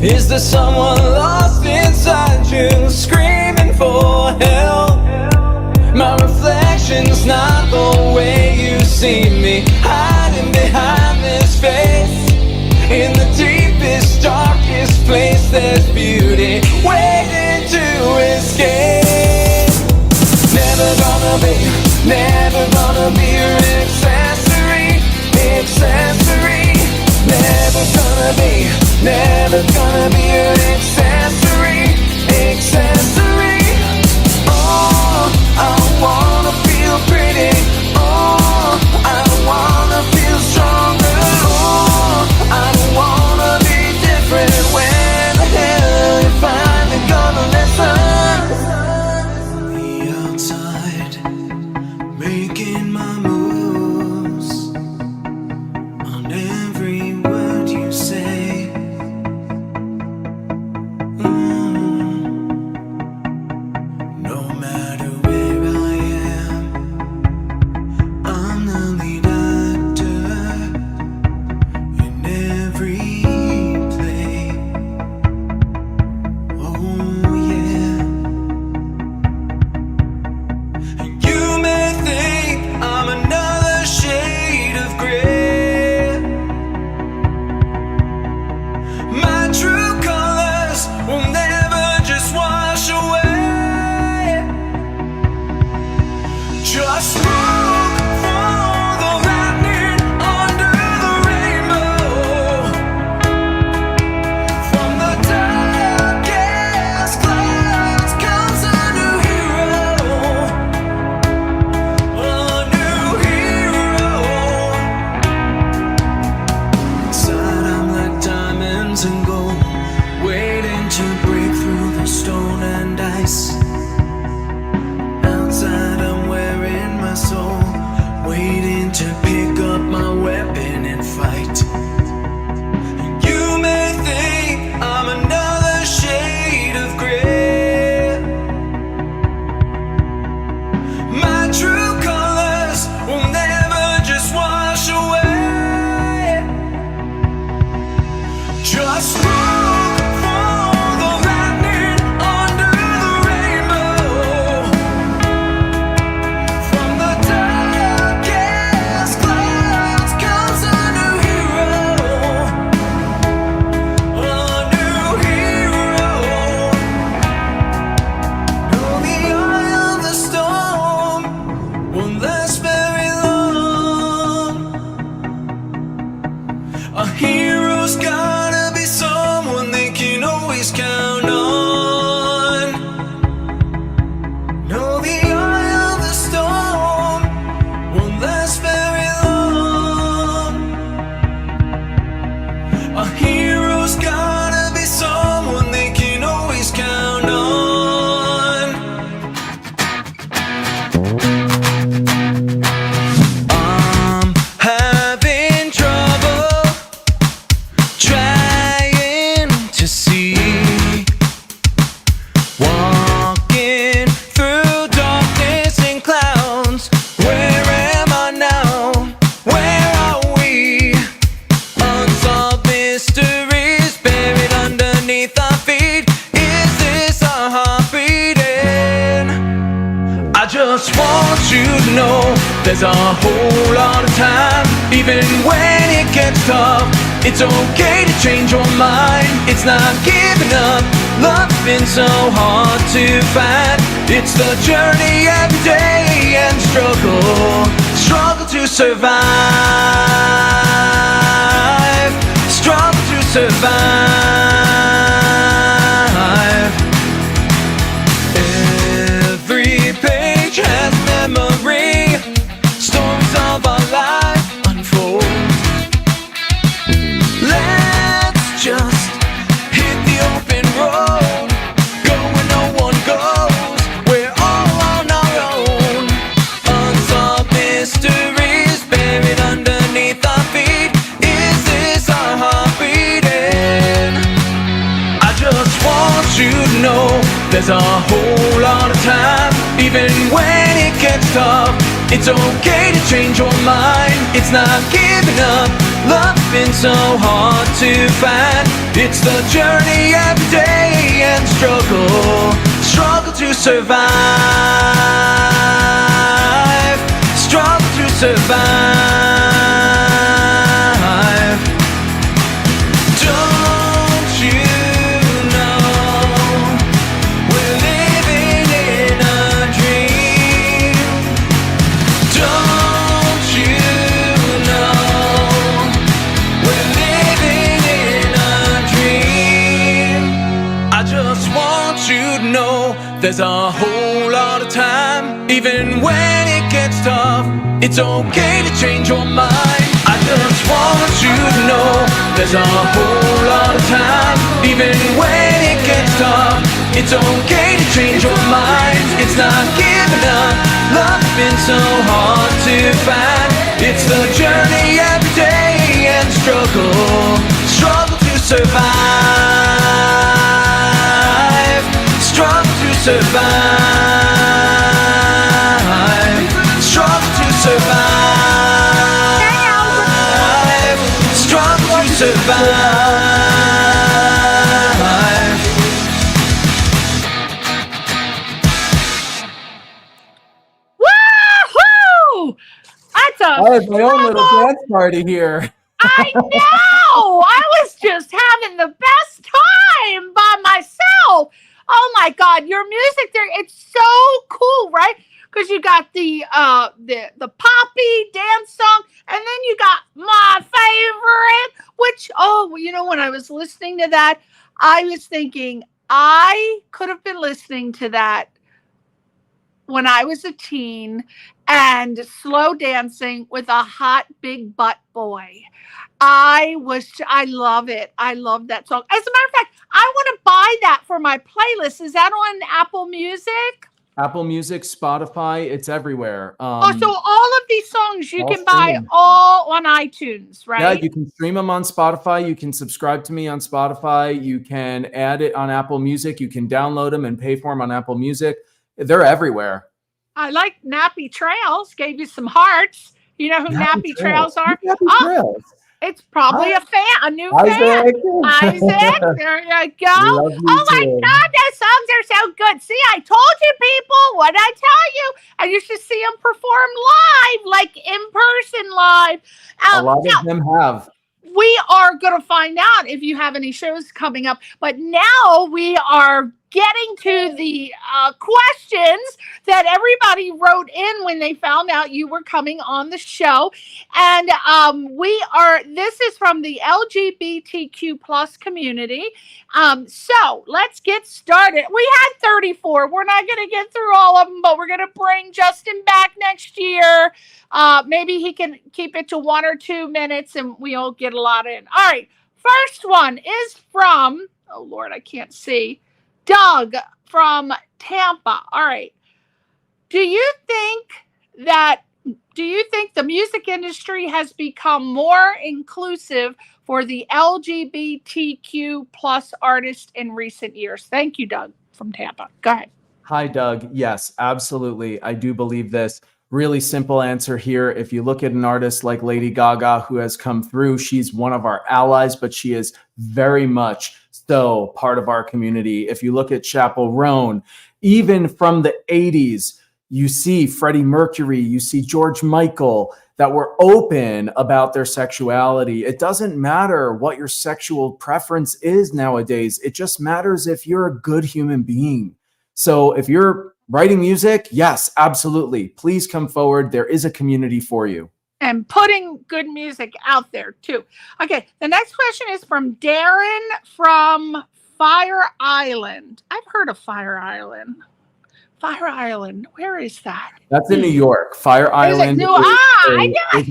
Is there someone lost inside you, screaming for help? My reflection's not the way you see me, hiding behind this face. In the deepest, darkest place, there's beauty waiting to escape. Never gonna be your accessory. Never gonna be your accessory. Oh, I wanna feel pretty. Oh, I wanna feel stronger. Oh, I don't wanna be different. When the hell you finally gonna listen? The outside, making my moves on every word you say. No matter where I am, I'm the lead actor in every play. Oh yeah. And you may think I'm another shade of gray. My true colors will never just walk clouds and gold, waiting to break through the stone and ice. Outside I'm wearing my soul, waiting to pick up my weapon and fight. You may think I'm another shade of gray. My true colors will never just wash away. Just look for the lightning under the rainbow. From the darkest clouds comes a new hero. A new hero. No, the eye of the storm won't last very long. A hero's gotta be someone they can always count on. No, the eye of the storm won't last very long. A hero's gotta be someone they can always count on. I'm having trouble trying to see, walking through darkness and clouds. Where am I now? Where are we? Unsolved mysteries buried underneath our feet. Is this our heart beating? I just want you to know there's a whole lot of time. Even when it gets tough, it's okay to change your mind. It's not giving up. Love's been so hard to find. It's the journey every day and struggle to survive. Struggle to survive. Every page has memory. Stories of our life unfold. Let's just hit the open road. Go where no one goes. We're all on our own. Unsolved mysteries buried underneath our feet. Is this our heart beating? I just want you to know there's a whole lot of time. Even when it gets tough, it's okay to change your mind. It's not giving up. Love's been so hard to find. It's the journey every day and struggle to survive. Struggle to survive. Don't you know we're living in a dream? Don't you know we're living in a dream? I just want you to know there's a whole lot of time. Even when it gets tough, it's okay to change your mind. I just want you to know there's a whole lot of time. Even when it gets tough, it's okay to change your mind. It's not giving up. Love's been so hard to find. It's the journey every day and struggle to survive. Struggle to survive. Struggle to survive. Struggle to survive. Woohoo! That's a I had my own little dance party here. I know. I was just having the best time by myself. Oh my God, your music there—it's so cool, right? Because you got the poppy dance song, and then you got my favorite, which when I was listening to that, I was thinking I could have been listening to that when I was a teen and slow dancing with a hot big butt boy. I love it. I love that song. As a matter of fact, I want to buy that for my playlist. Is that on Apple Music? Apple Music, Spotify, it's everywhere. So all of these songs you can buy streaming. all on iTunes, right? Yeah, you can stream them on Spotify. You can subscribe to me on Spotify. You can add it on Apple Music. You can download them and pay for them on Apple Music. They're everywhere. I like Nappy Trails. Gave you some hearts. You know who Nappy Trails are? Trails. It's probably a new Isaac. fan. Isaac, there you go. Oh my God, those songs are so good. See, I told you people. What I tell you? And you should see them perform live, like in person live. A lot of them have. We are going to find out if you have any shows coming up. But now we are getting to the questions that everybody wrote in when they found out you were coming on the show. And this is from the LGBTQ plus community. So let's get started. We had 34. We're not going to get through all of them, but we're going to bring Justin back next year. Maybe he can keep it to 1 or 2 minutes and we'll get a lot in. All right. First one is from, oh Lord, I can't see. Doug from Tampa. All right. Do you think the music industry has become more inclusive for the LGBTQ plus artists in recent years? Thank you, Doug from Tampa. Go ahead. Hi, Doug. Yes, absolutely. I do believe this. Really simple answer here. If you look at an artist like Lady Gaga, who has come through, she's one of our allies, but she is very much so part of our community. If you look at Chappell Roan, even from the 80s, you see Freddie Mercury, you see George Michael, that were open about their sexuality. It doesn't matter what your sexual preference is nowadays. It just matters if you're a good human being. So if you're writing music, yes, absolutely. Please come forward. There is a community for you. And putting good music out there too. Okay, the next question is from Darren from Fire Island. I've heard of Fire Island. Fire Island, where is that? That's in New York. Fire Island is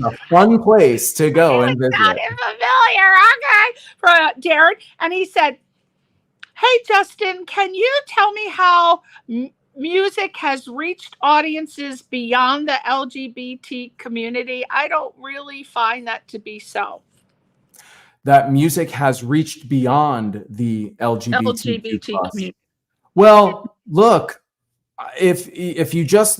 a fun place to go and visit. Sounded familiar. Okay, for Darren, and he said, "Hey Justin, can you tell me how music has reached audiences beyond the LGBT community?" I don't really find that to be so. That music has reached beyond the LGBT community. Well, look, if you just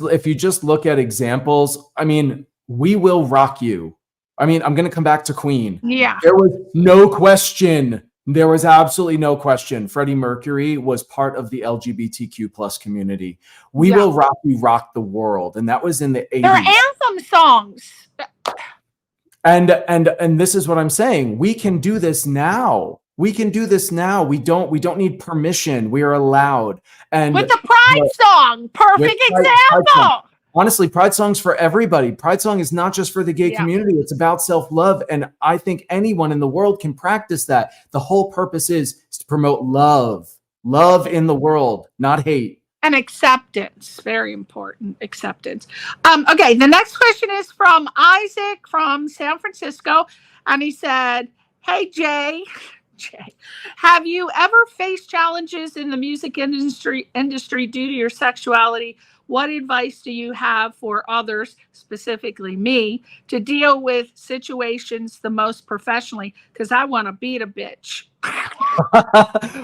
look at examples, I mean, We Will Rock You. I mean, I'm going to come back to Queen. Yeah. There was no question. There was absolutely no question. Freddie Mercury was part of the LGBTQ plus community. We Will Rock You rocked the world. And that was in the 80s. They're anthem songs. And this is what I'm saying. We can do this now. We can do this now. We don't need permission. We are allowed. And with the Pride song, perfect example. Honestly, Pride song's for everybody. Pride song is not just for the gay community. It's about self-love. And I think anyone in the world can practice that. The whole purpose is to promote love in the world, not hate. And acceptance. Very important. Acceptance. Okay. The next question is from Isaac from San Francisco. And he said, "Hey, Jay, have you ever faced challenges in the music industry due to your sexuality? What advice do you have for others, specifically me, to deal with situations the most professionally? Because I want to beat a bitch."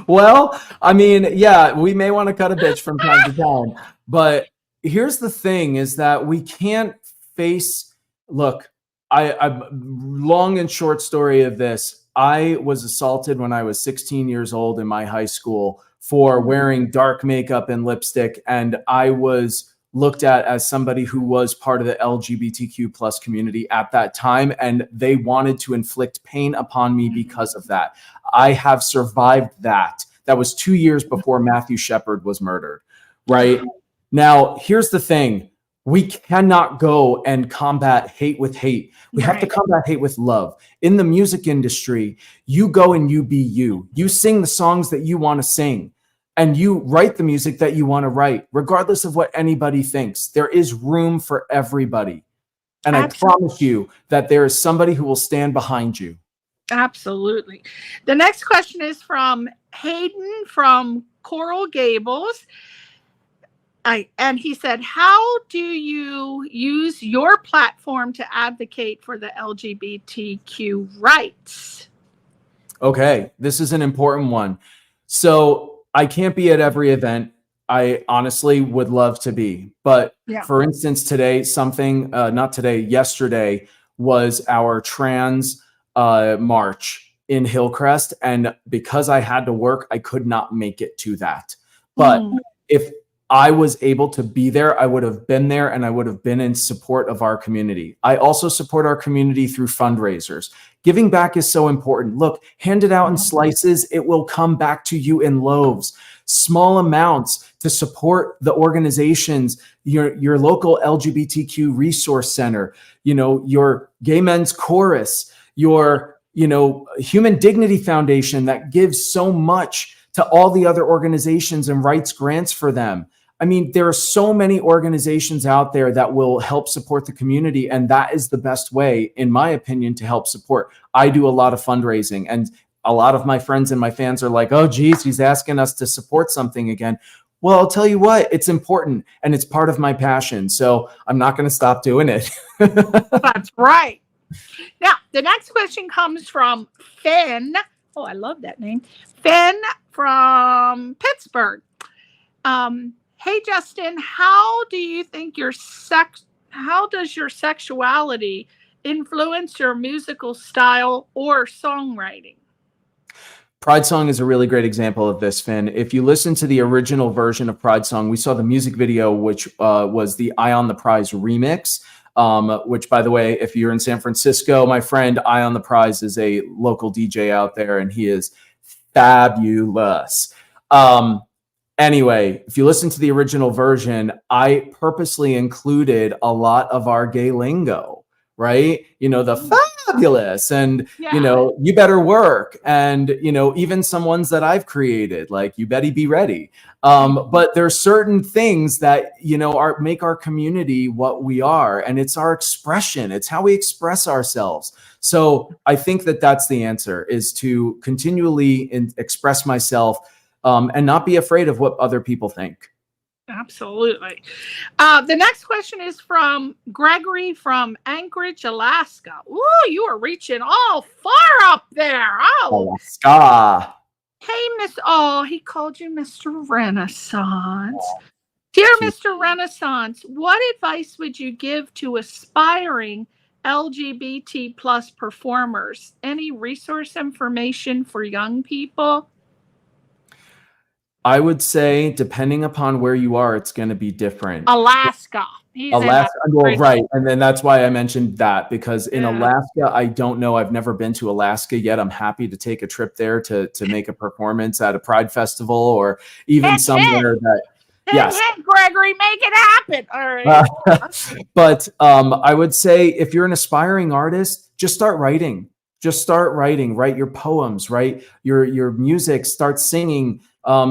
Well, I mean, yeah, we may want to cut a bitch from time to time. But here's the thing is that we can't face, look, I long and short story of this. I was assaulted when I was 16 years old in my high school for wearing dark makeup and lipstick. And I was looked at as somebody who was part of the LGBTQ plus community at that time. And they wanted to inflict pain upon me because of that. I have survived that. That was 2 years before Matthew Shepard was murdered, right? Now, here's the thing. We cannot go and combat hate with hate. We have to combat hate with love. In the music industry, you go and you be you. You sing the songs that you want to sing. And you write the music that you want to write, regardless of what anybody thinks. There is room for everybody. And I promise you that there is somebody who will stand behind you. Absolutely. The next question is from Hayden from Coral Gables. And he said, how do you use your platform to advocate for the LGBTQ rights? Okay, this is an important one. So I can't be at every event. I honestly would love to be. But for instance, today, yesterday was our trans march in Hillcrest. And because I had to work, I could not make it to that. But if I was able to be there, I would have been there, and I would have been in support of our community. I also support our community through fundraisers. Giving back is so important. Look, hand it out in slices. It will come back to you in loaves. Small amounts to support the organizations, your local LGBTQ resource center, your gay men's chorus, your, Human Dignity Foundation that gives so much to all the other organizations and writes grants for them. I mean, there are so many organizations out there that will help support the community. And that is the best way, in my opinion, to help support. I do a lot of fundraising, and a lot of my friends and my fans are like, oh, geez, he's asking us to support something again. Well, I'll tell you what, it's important and it's part of my passion. So I'm not going to stop doing it. That's right. Now, the next question comes from Finn. Oh, I love that name. Finn from Pittsburgh. Hey, Justin, how do you think how does your sexuality influence your musical style or songwriting? Pride Song is a really great example of this, Finn. If you listen to the original version of Pride Song, we saw the music video, which was the Eye on the Prize remix, which, by the way, if you're in San Francisco, my friend Eye on the Prize is a local DJ out there, and he is fabulous. Anyway, if you listen to the original version, I purposely included a lot of our gay lingo, right? The fabulous and, you better work. And, even some ones that I've created, like you better be ready. But there's certain things that, make our community what we are. And it's our expression. It's how we express ourselves. So I think that that's the answer, is to continually express myself and not be afraid of what other people think. Absolutely. The next question is from Gregory from Anchorage, Alaska. Ooh, you are reaching all far up there. Oh, Alaska. Hey, he called you Mr. Renaissance. Dear Mr. Renaissance, what advice would you give to aspiring LGBT plus performers? Any resource information for young people? I would say, depending upon where you are, it's going to be different. Alaska. Well, right. And then that's why I mentioned that, because in Alaska, I don't know. I've never been to Alaska yet. I'm happy to take a trip there to make a performance at a Pride festival, or even somewhere that. Yes, Gregory, make it happen. All right. But I would say, if you're an aspiring artist, just start writing. Write your poems, write your music, start singing.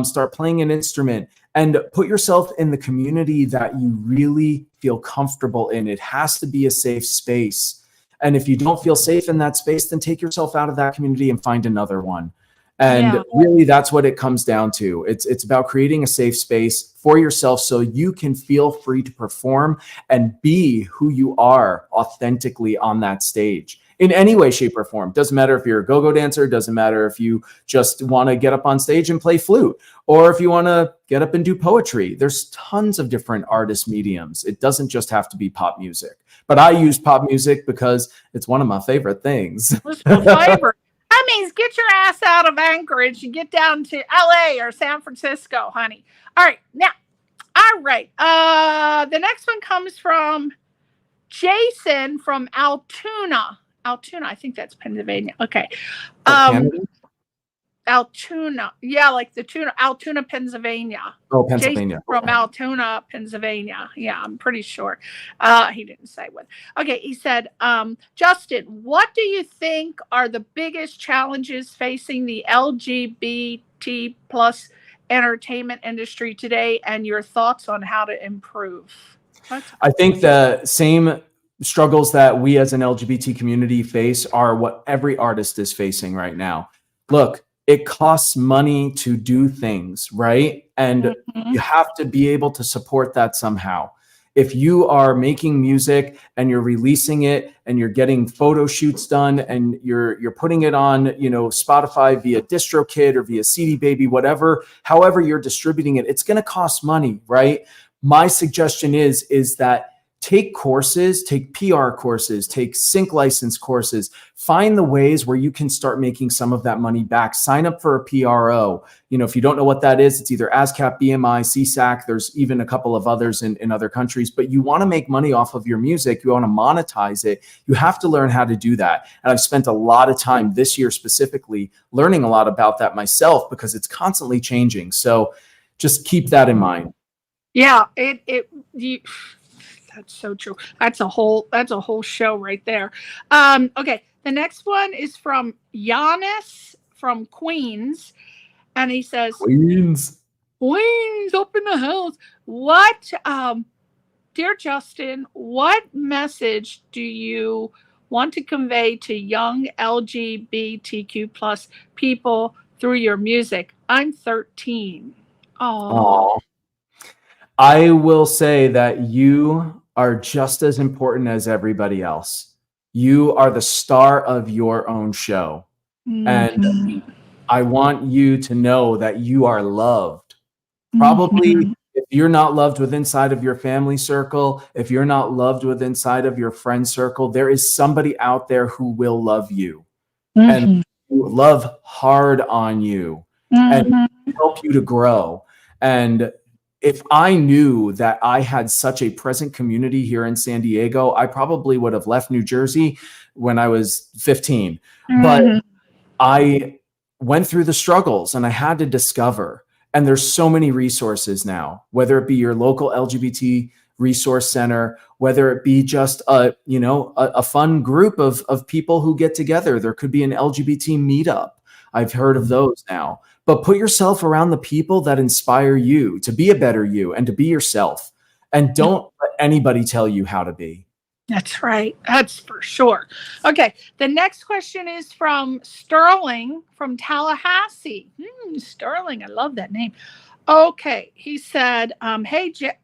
Start playing an instrument, and put yourself in the community that you really feel comfortable in. It has to be a safe space. And if you don't feel safe in that space, then take yourself out of that community and find another one. And really, that's what it comes down to. It's about creating a safe space for yourself so you can feel free to perform and be who you are authentically on that stage. In any way, shape, or form. Doesn't matter if you're a go-go dancer. Doesn't matter if you just want to get up on stage and play flute, or if you want to get up and do poetry. There's tons of different artist mediums. It doesn't just have to be pop music. But I use pop music because it's one of my favorite things. What's my favorite? That means get your ass out of Anchorage and get down to LA or San Francisco, honey. All right. Now, the next one comes from Jason from Altoona, I think that's Pennsylvania. Okay. Altoona. Yeah, like the tuna. Altoona, Pennsylvania. Oh, Pennsylvania. Jason from Altoona, Pennsylvania. Yeah, I'm pretty sure. He didn't say what. Okay, he said, Justin, what do you think are the biggest challenges facing the LGBT plus entertainment industry today, and your thoughts on how to improve? I think the same struggles that we as an LGBT community face are what every artist is facing right now. Look, it costs money to do things, right? And you have to be able to support that somehow. If you are making music and you're releasing it and you're getting photo shoots done and you're putting it on, Spotify via DistroKid or via CD Baby, whatever, however you're distributing it, it's going to cost money, right? My suggestion is that take courses, take PR courses, take sync license courses, find the ways where you can start making some of that money back. Sign up for a PRO. If you don't know what that is, it's either ASCAP, BMI, CSAC. There's even a couple of others in other countries, but you want to make money off of your music. You want to monetize it. You have to learn how to do that. And I've spent a lot of time this year specifically learning a lot about that myself because it's constantly changing. So just keep that in mind. Yeah, that's so true. That's a whole show right there. Okay, the next one is from Giannis from Queens, and he says, Queens up in the house. What, dear Justin, what message do you want to convey to young LGBTQ plus people through your music? I'm 13. Oh. I will say that you are just as important as everybody else. You are the star of your own show. And I want you to know that you are loved. Probably if you're not loved within inside of your family circle, if you're not loved within inside of your friend circle, there is somebody out there who will love you and love hard on you and help you to grow. And if I knew that I had such a present community here in San Diego, I probably would have left New Jersey when I was 15. But I went through the struggles and I had to discover. And there's so many resources now, whether it be your local LGBT resource center, whether it be just a fun group of people who get together. There could be an LGBT meetup. I've heard of those now. But put yourself around the people that inspire you to be a better you and to be yourself. And don't let anybody tell you how to be. That's right. That's for sure. Okay. The next question is from Sterling from Tallahassee. Sterling. I love that name. Okay. He said, hey, Jay,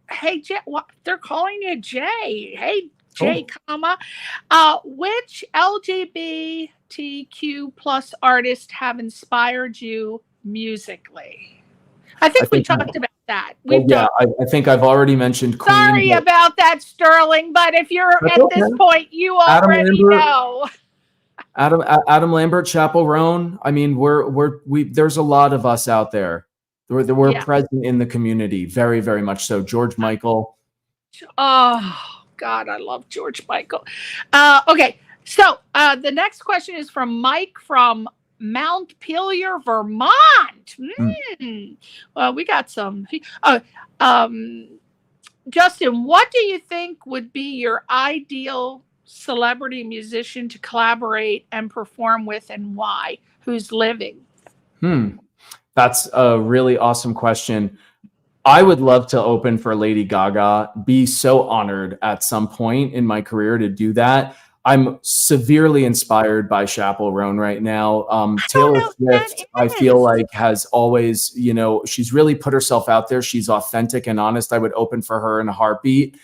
what? They're calling you Jay. Hey, Jay, which LGBTQ plus artists have inspired you musically? I think we talked about that. I think I've already mentioned Queen. Sorry about that, Sterling, but if you're at this point, you already know. Adam Lambert, Chappell Roan. I mean, there's a lot of us out there. We're present in the community, very, very much so. George Michael. Oh God, I love George Michael. Okay, so the next question is from Mike from Montpelier, Vermont. Well, we got some. Justin, what do you think would be your ideal celebrity musician to collaborate and perform with, and why? Who's living? That's a really awesome question. I would love to open for Lady Gaga. Be so honored at some point in my career to do that. I'm severely inspired by Chappell Roan right now. Taylor Swift, I feel like, has always, she's really put herself out there. She's authentic and honest. I would open for her in a heartbeat.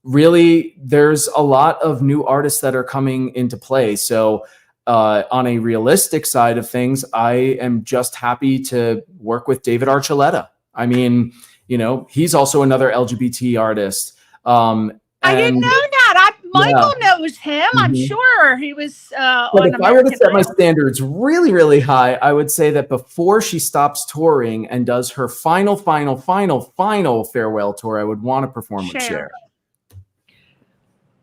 Really, there's a lot of new artists that are coming into play. So on a realistic side of things, I am just happy to work with David Archuleta. I mean, he's also another LGBT artist. I didn't know that. Michael knows him. I'm sure he was. But if I were to set my standards really, really high, I would say that before she stops touring and does her final farewell tour, I would want to perform with Cher.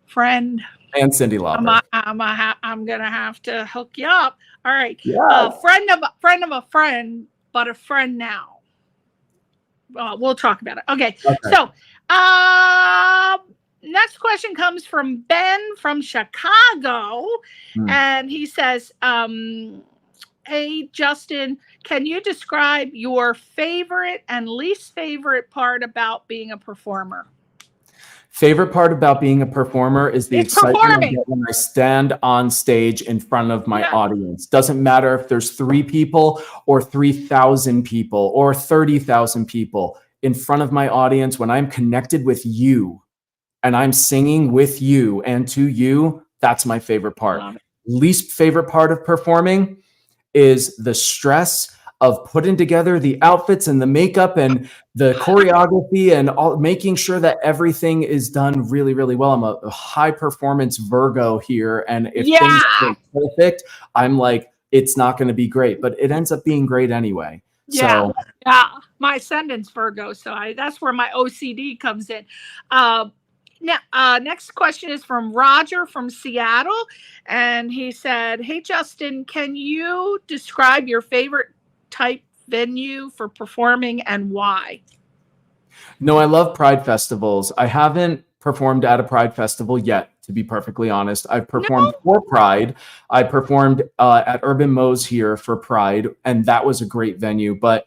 Friend. And Cyndi Lauper. I'm gonna have to hook you up. All right. Yeah. Friend of a friend, but a friend now. We'll talk about it. Okay. So, next question comes from Ben from Chicago. And he says, hey, Justin, can you describe your favorite and least favorite part about being a performer? Favorite part about being a performer is the It's excitement I performing. get when I stand on stage in front of my Yeah. audience. Doesn't matter if there's 3 people or 3,000 people or 30,000 people in front of my audience. When I'm connected with you and I'm singing with you and to you, that's my favorite part. Love it. Least favorite part of performing is the stress of putting together the outfits and the makeup and the choreography and all, making sure that everything is done really, really well. I'm a high performance Virgo here. And if things Yeah. are perfect, I'm like, it's not going to be great, but it ends up being great anyway. Yeah. So Yeah. My ascendant's Virgo, so that's where my OCD comes in. Next question is from Roger from Seattle. And he said, hey, Justin, can you describe your favorite type venue for performing and why? no, I love Pride festivals. I haven't performed at a Pride festival yet, to be perfectly honest. I've performed for Pride. I performed at Urban Moe's here for Pride, and that was a great venue. But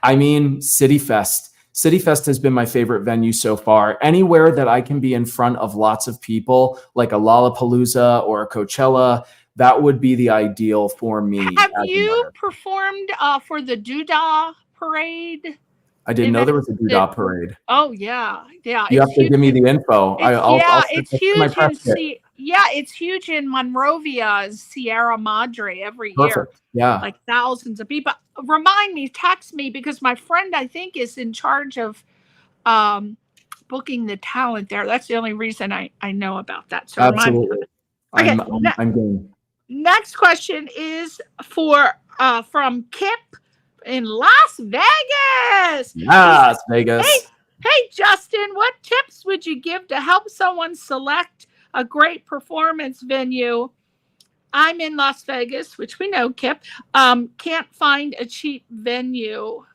I mean, CityFest. CityFest has been my favorite venue so far. Anywhere that I can be in front of lots of people, like a Lollapalooza or a Coachella, that would be the ideal for me. Have you performed for the Doodah Parade? I didn't know there was a Doodah Parade. Oh, yeah. Yeah. You have to give me the info. It's huge it's huge in Monrovia's Sierra Madre every year. Perfect. Yeah. Like thousands of people. Remind me, text me, because my friend, I think, is in charge of booking the talent there. That's the only reason I know about that. So absolutely. Okay, I'm game. Next question is from Kip in Las Vegas. Las Vegas. Hey, Justin, what tips would you give to help someone select a great performance venue? I'm in Las Vegas, which we know, Kip. Can't find a cheap venue.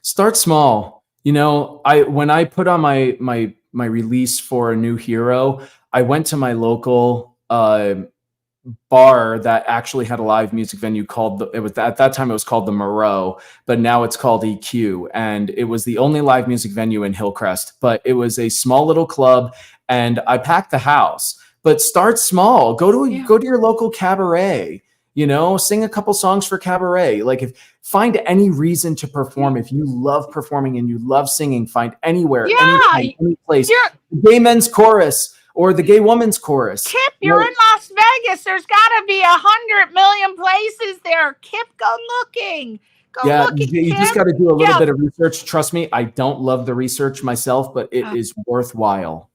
Start small. You know, when I put on my release for A New Hero, I went to my local bar that actually had a live music venue called at that time it was called the Maro, but now it's called EQ, and it was the only live music venue in Hillcrest. But it was a small little club, and I packed the house. But start small. Go to your local cabaret. You know, sing a couple songs for cabaret. Like, find any reason to perform. If you love performing and you love singing, find anywhere, anytime, any place. The gay men's chorus or the gay woman's chorus. Kip, you're in Las Vegas. There's got to be 100 million places there. Kip, go looking. You just got to do a little bit of research. Trust me, I don't love the research myself, but it is worthwhile.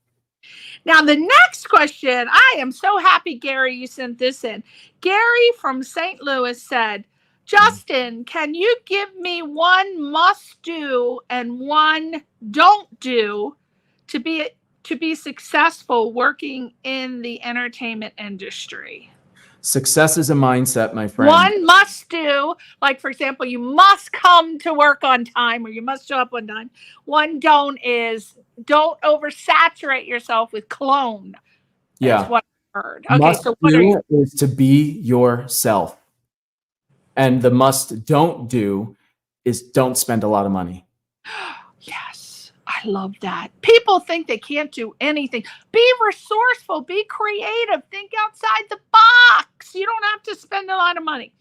Now, the next question, I am so happy, Gary, you sent this in. Gary from St. Louis said, Justin, can you give me one must do and one don't do to be successful working in the entertainment industry? Success is a mindset, my friend. One must do, like, for example, you must come to work on time or you must show up on time. One don't is don't oversaturate yourself with cologne. That's what I heard. Okay, must so what do are you? is to be yourself. And the must don't do is don't spend a lot of money. Yes, I love that. People think they can't do anything. Be resourceful, be creative, think outside the box. You don't have to spend a lot of money.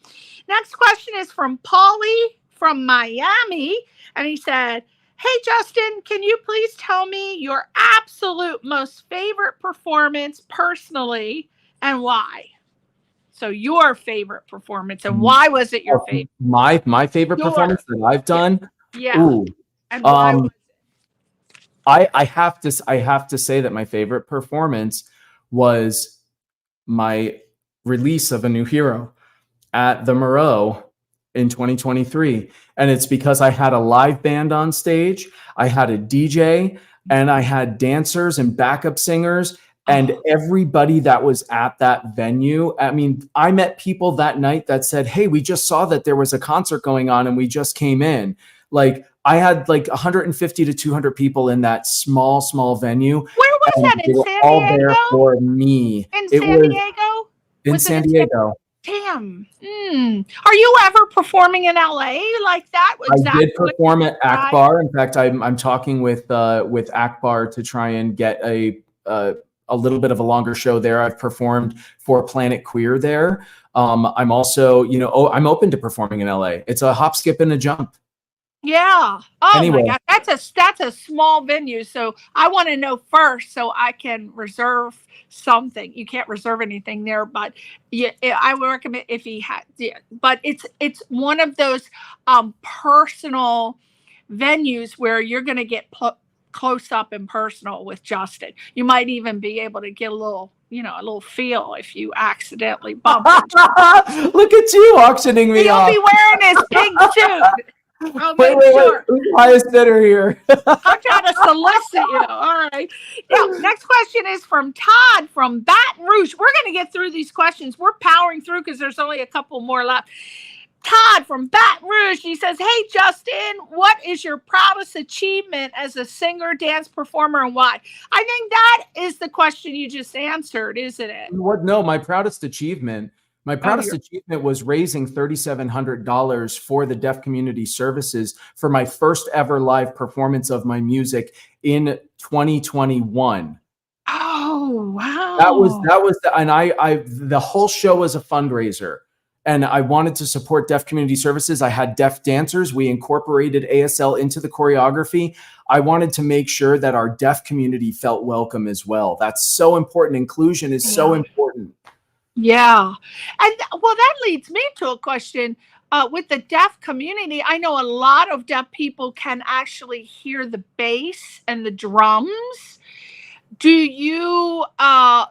Next question is from Paulie from Miami. And he said, hey, Justin, can you please tell me your absolute most favorite performance personally and why? So your favorite performance, and why was it your favorite? My favorite performance that I've done? Yeah. Ooh. And why was it? I have to say that my favorite performance was my release of A New Hero at the Maro in 2023. And it's because I had a live band on stage, I had a DJ, and I had dancers and backup singers. And everybody that was at that venue, I mean, I met people that night that said, hey, we just saw that there was a concert going on and we just came in. Like, I had like 150 to 200 people in that small venue. Where was that? In San Diego? All there for me. In San Diego? In San Diego. Damn. Are you ever performing in LA like that? I did perform at Akbar. In fact, I'm talking with Akbar to try and get a little bit of a longer show there. I've performed for Planet Queer there. I'm also, I'm open to performing in LA. It's a hop, skip, and a jump. Yeah. Oh Anyway. my God. That's a small venue. So I want to know first so I can reserve something. You can't reserve anything there, but yeah, I would recommend if he had. Yeah, but it's one of those personal venues where you're going to get close up and personal with Justin. You might even be able to get a little feel if you accidentally bump into. Look at you auctioning me off. He'll be wearing his pink suit. Wait, who's the highest bidder here? I'm trying to solicit you. All right. Now, next question is from Todd from Baton Rouge. We're going to get through these questions. We're powering through because there's only a couple more left. Todd from Baton Rouge. He says, "Hey, Justin, what is your proudest achievement as a singer, dance performer, and why?" I think that is the question you just answered, isn't it? What? No, my proudest achievement. My proudest achievement was raising $3,700 for the Deaf Community Services for my first ever live performance of my music in 2021. Oh, wow. The whole show was a fundraiser, and I wanted to support Deaf Community Services. I had deaf dancers. We incorporated ASL into the choreography. I wanted to make sure that our deaf community felt welcome as well. That's so important. Inclusion is so important. Yeah. And well, that leads me to a question. With the deaf community, I know a lot of deaf people can actually hear the bass and the drums. Do you, I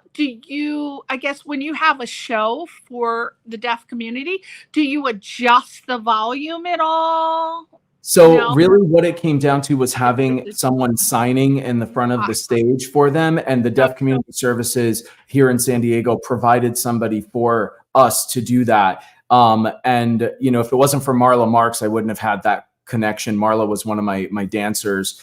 guess when you have a show for the deaf community, do you adjust the volume at all? So really what it came down to was having someone signing in the front of the stage for them, and the Deaf Community Services here in San Diego provided somebody for us to do that. And if it wasn't for Marla Marks, I wouldn't have had that connection. Marla was one of my dancers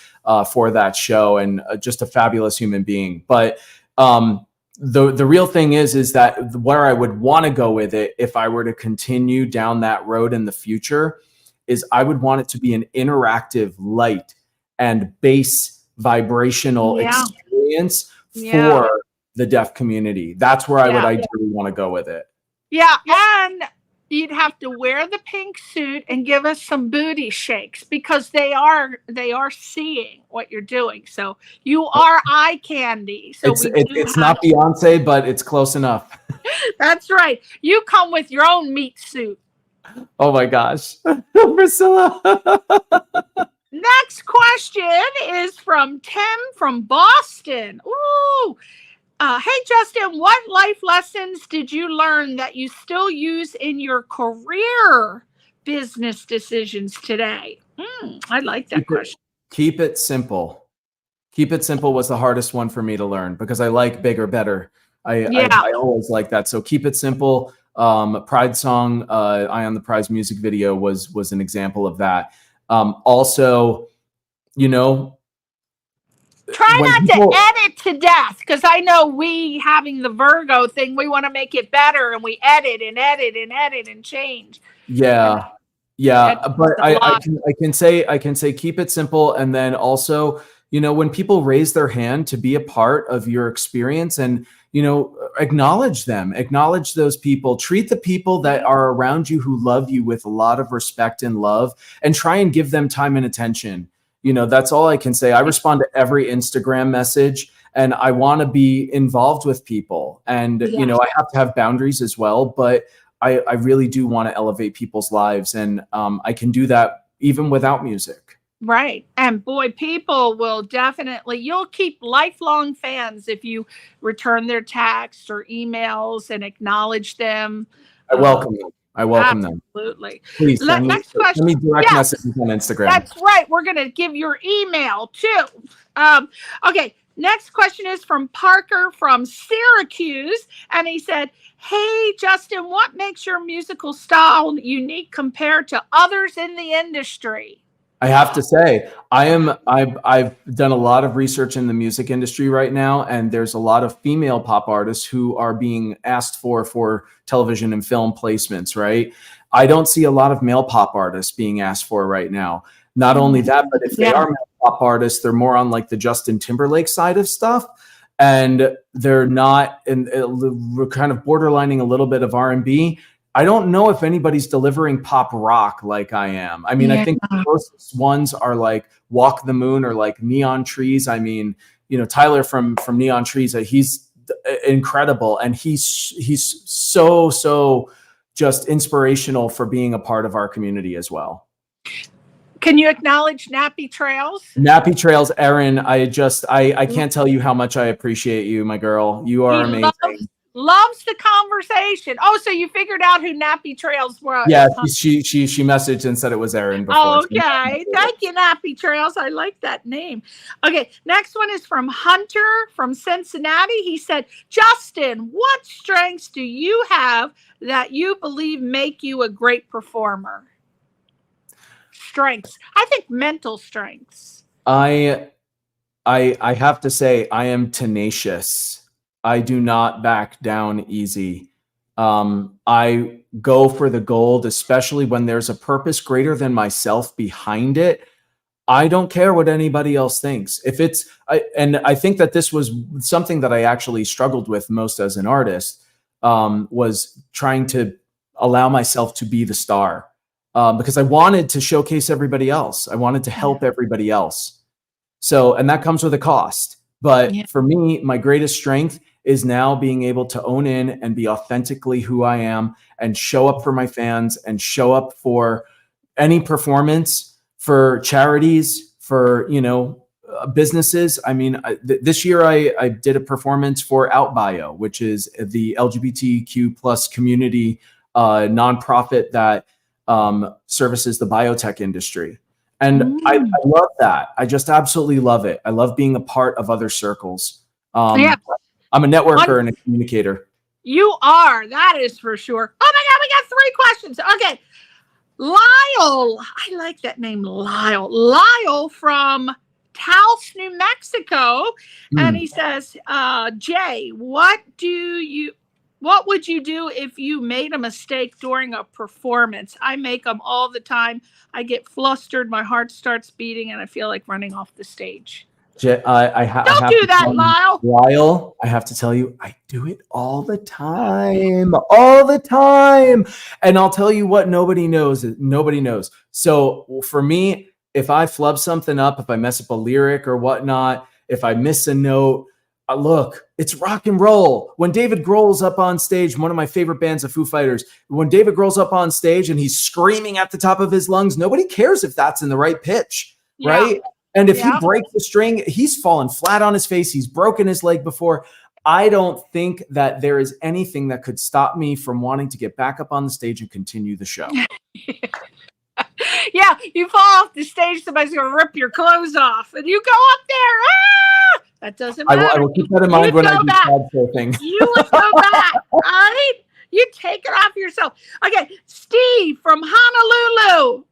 for that show, and just a fabulous human being. But the real thing is that where I would want to go with it, if I were to continue down that road in the future, is I would want it to be an interactive light and bass vibrational experience for the deaf community. That's where I would ideally want to go with it. Yeah, and you'd have to wear the pink suit and give us some booty shakes because they are seeing what you're doing. So you are eye candy. So it's not Beyonce, but it's close enough. That's right. You come with your own meat suit. Oh my gosh. Priscilla. Next question is from Tim from Boston. Ooh. Hey, Justin, what life lessons did you learn that you still use in your career business decisions today? I like that question. Keep it simple. Keep it simple was the hardest one for me to learn because I like bigger, better. I always like that. So keep it simple. Pride song, Eye on the Prize music video was an example of that. Also, try not to edit to death, because I know we having the Virgo thing, we want to make it better and we edit and change. Yeah. But I can say keep it simple, and then also, when people raise their hand to be a part of your experience, and acknowledge them, acknowledge those people, treat the people that are around you who love you with a lot of respect and love, and try and give them time and attention. That's all I can say. I respond to every Instagram message, and I want to be involved with people. And, I have to have boundaries as well, but I really do want to elevate people's lives. And I can do that even without music. Right. And boy, people will definitely, you'll keep lifelong fans if you return their texts or emails and acknowledge them. I welcome them. I welcome them. Absolutely. Please send me direct messages on Instagram. That's right. We're going to give your email too. Okay. Next question is from Parker from Syracuse. And he said, "Hey, Justin, what makes your musical style unique compared to others in the industry?" I have to say, I've done a lot of research in the music industry right now, and there's a lot of female pop artists who are being asked for television and film placements, right? I don't see a lot of male pop artists being asked for right now. Not only that, but if they are male pop artists, they're more on like the Justin Timberlake side of stuff, and they're not, and we're kind of borderlining a little bit of R&B. I don't know if anybody's delivering pop rock like I am. I mean, I think the closest ones are like Walk the Moon or like Neon Trees. I mean, you know, Tyler from Neon Trees, he's incredible. And he's so just inspirational for being a part of our community as well. Can you acknowledge Nappy Trails? Nappy Trails, Erin, I can't tell you how much I appreciate you, my girl. You are amazing. Loves the conversation. Oh, so you figured out who Nappy Trails was? Yeah, she messaged and said it was Erin before. Okay, thank you, Nappy Trails. I like that name. Okay, next one is from Hunter from Cincinnati. He said, Justin, what strengths do you have that you believe make you a great performer? Strengths. I think mental strengths. I have to say I am tenacious. I do not back down easy. I go for the gold, especially when there's a purpose greater than myself behind it. I don't care what anybody else thinks. And I think that this was something that I actually struggled with most as an artist, was trying to allow myself to be the star, because I wanted to showcase everybody else. I wanted to help everybody else. So, and that comes with a cost. But for me, my greatest strength is now being able to own in and be authentically who I am and show up for my fans and show up for any performance, for charities, for, you know, businesses. I mean, this year I did a performance for OutBio, which is the LGBTQ plus community nonprofit that services the biotech industry. And I love that. I just absolutely love it. I love being a part of other circles. I'm a networker and a communicator. You are. That is for sure. Oh my God, we got 3 questions. Okay. Lyle. I like that name, Lyle. Lyle from Taos, New Mexico. And he says, Jay, what would you do if you made a mistake during a performance? I make them all the time. I get flustered. My heart starts beating and I feel like running off the stage. Don't do that, Lyle. Lyle, I have to tell you, I do it all the time. And I'll tell you what nobody knows. So for me, if I flub something up, if I mess up a lyric or whatnot, if I miss a note, look, it's rock and roll. When David Grohl's up on stage, one of my favorite bands of Foo Fighters, when David Grohl's up on stage and he's screaming at the top of his lungs, nobody cares if that's in the right pitch, right? And if he breaks the string, he's fallen flat on his face. He's broken his leg before. I don't think that there is anything that could stop me from wanting to get back up on the stage and continue the show. Yeah, you fall off the stage, somebody's going to rip your clothes off, and you go up there. Ah! That doesn't matter. I will keep that in mind when I do crowd surfing. You would go back, all right? You take it off yourself. Okay, Steve from Honolulu.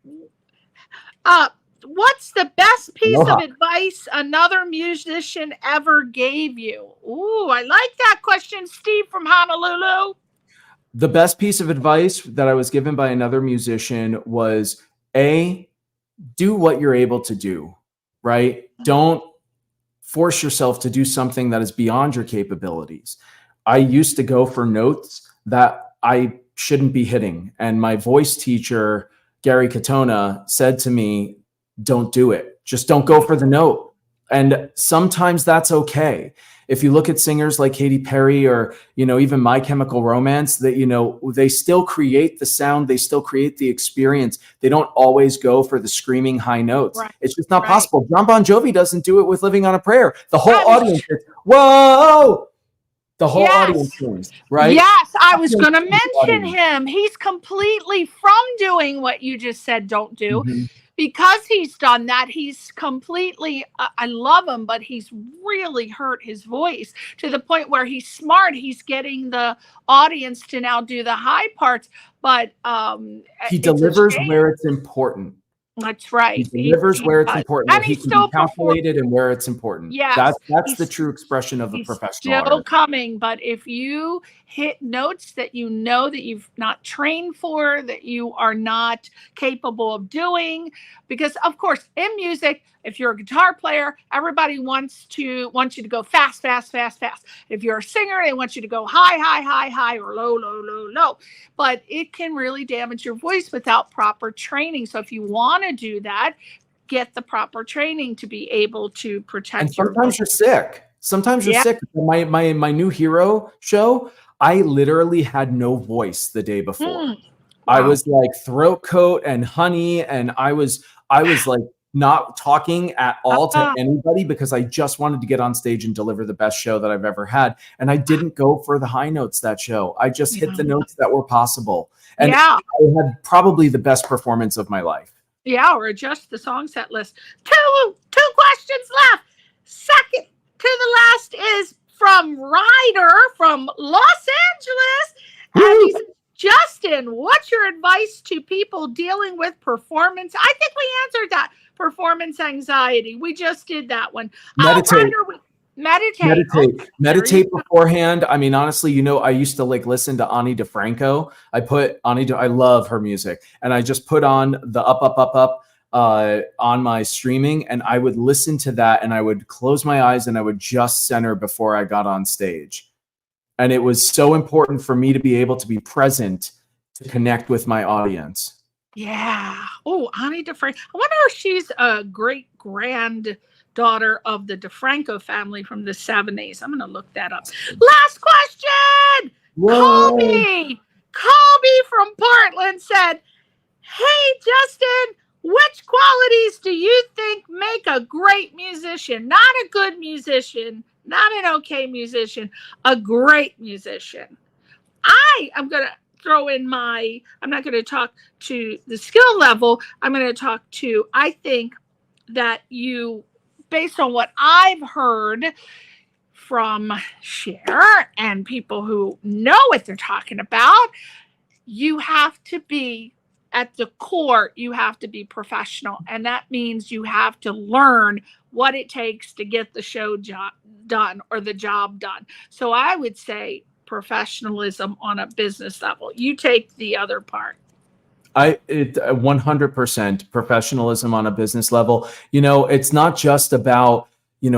What's the best piece of advice another musician ever gave you? Ooh, I like that question, Steve from Honolulu. The best piece of advice that I was given by another musician was, do what you're able to do, right? Don't force yourself to do something that is beyond your capabilities. I used to go for notes that I shouldn't be hitting. And my voice teacher, Gary Katona, said to me, don't do it. Just don't go for the note. And sometimes that's okay. If you look at singers like Katy Perry or, you know, even My Chemical Romance, that, you know, they still create the sound. They still create the experience. They don't always go for the screaming high notes. Right. It's just not possible. John Bon Jovi doesn't do it with Living on a Prayer. The whole audience is, whoa! The whole audience sings, right? Yes, I was going to mention him. He's completely from doing what you just said don't do. Because he's done that, he's completely, I love him, but he's really hurt his voice to the point where he's smart. He's getting the audience to now do the high parts, but he delivers where it's important. That's right. He delivers where it's does. important, And where he he's can still be calculated and where it's important. Yes, That's the true expression of a he's professional still artist. coming, but if you hit notes that you know that you've not trained for, that you are not capable of doing, because of course in music, if you're a guitar player, everybody wants you to go fast, fast, fast, fast. If you're a singer, they want you to go high, high, high, high, or low, low, low, low. But it can really damage your voice without proper training. So if you want to do that, get the proper training to be able to protect and your sometimes voice. you're sick. Sometimes you're sick. My new hero show, I literally had no voice the day before. Wow. I was like throat coat and honey, and I was like not talking at all to anybody because I just wanted to get on stage and deliver the best show that I've ever had. And I didn't go for the high notes that show. I just hit the notes that were possible. And I had probably the best performance of my life. Yeah, or adjust the song set list. Two questions left. Second to the last is from Ryder from Los Angeles. And he said, Justin, what's your advice to people dealing with performance? I think we answered that. Performance anxiety. We just did that one. Meditate. Meditate. Meditate beforehand. I mean, honestly, I used to listen to Ani DeFranco. I love her music, and I just put on the up on my streaming, and I would listen to that, and I would close my eyes, and I would just center before I got on stage. And it was so important for me to be able to be present to connect with my audience. Yeah. Oh, Ani DeFranco. I wonder if she's a great granddaughter of the DeFranco family from the 70s. I'm going to look that up. Last question. Colby from Portland said, hey, Justin, which qualities do you think make a great musician? Not a good musician, not an okay musician, a great musician. I'm going to throw in I'm not going to talk to the skill level. I'm going to talk to, I think that based on what I've heard from Cher and people who know what they're talking about, you have to be at the core, you have to be professional. And that means you have to learn what it takes to get the show done or the job done. So I would say professionalism on a business level. You take the other part. 100% professionalism on a business level. It's not just about,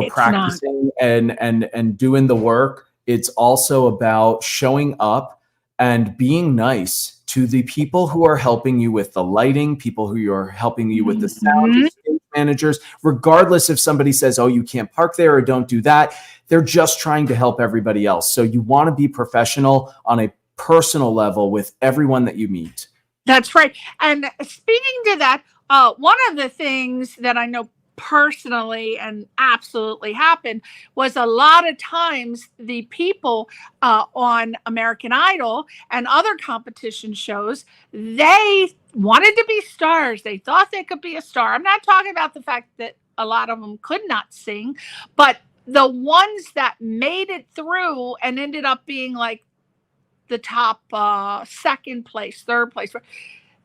practicing and doing the work. It's also about showing up and being nice to the people who are helping you with the lighting, people who are helping you with the sound, stage managers, regardless if somebody says, oh, you can't park there or don't do that. They're just trying to help everybody else. So you want to be professional on a personal level with everyone that you meet. That's right. And speaking to that, one of the things that I know personally and absolutely happened was a lot of times the people on American Idol and other competition shows, they wanted to be stars. They thought they could be a star. I'm not talking about the fact that a lot of them could not sing, but the ones that made it through and ended up being like the top second place, third place,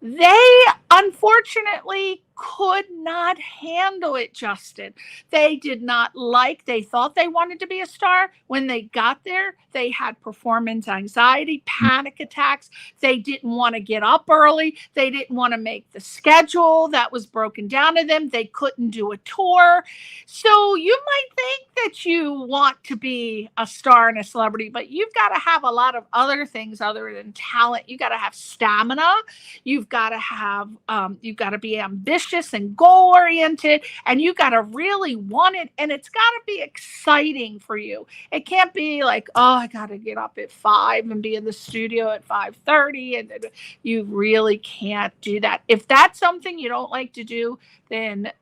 they unfortunately could not handle it, Justin. They thought they wanted to be a star. When they got there, they had performance anxiety, panic attacks. They didn't want to get up early. They didn't want to make the schedule that was broken down to them. They couldn't do a tour. So you might think that you want to be a star and a celebrity, but you've got to have a lot of other things other than talent. You got to have stamina. You've got to be ambitious and goal oriented, and you got to really want it, and it's got to be exciting for you. It can't be like, oh, I got to get up at 5 and be in the studio at 5:30, and you really can't do that. If that's something you don't like to do, then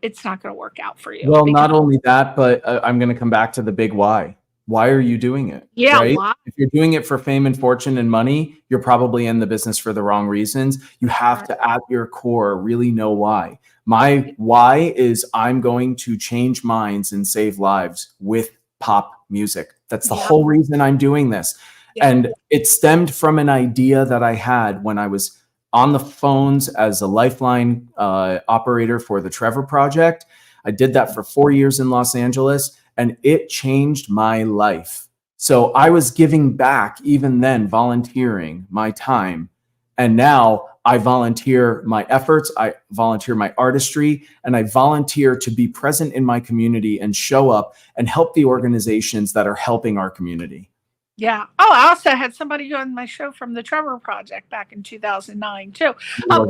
it's not going to work out for you. Well, not only that, but I'm going to come back to the big why. Why are you doing it? Yeah. Right? Why? If you're doing it for fame and fortune and money, you're probably in the business for the wrong reasons. You have to, at your core, really know why. My why is I'm going to change minds and save lives with pop music. That's the whole reason I'm doing this. Yeah. And it stemmed from an idea that I had when I was on the phones as a lifeline operator for the Trevor Project. I did that for 4 years in Los Angeles, and it changed my life. So I was giving back even then, volunteering my time. And now I volunteer my efforts, I volunteer my artistry, and I volunteer to be present in my community and show up and help the organizations that are helping our community. Yeah. Oh, I also had somebody on my show from the Trevor Project back in 2009 too. But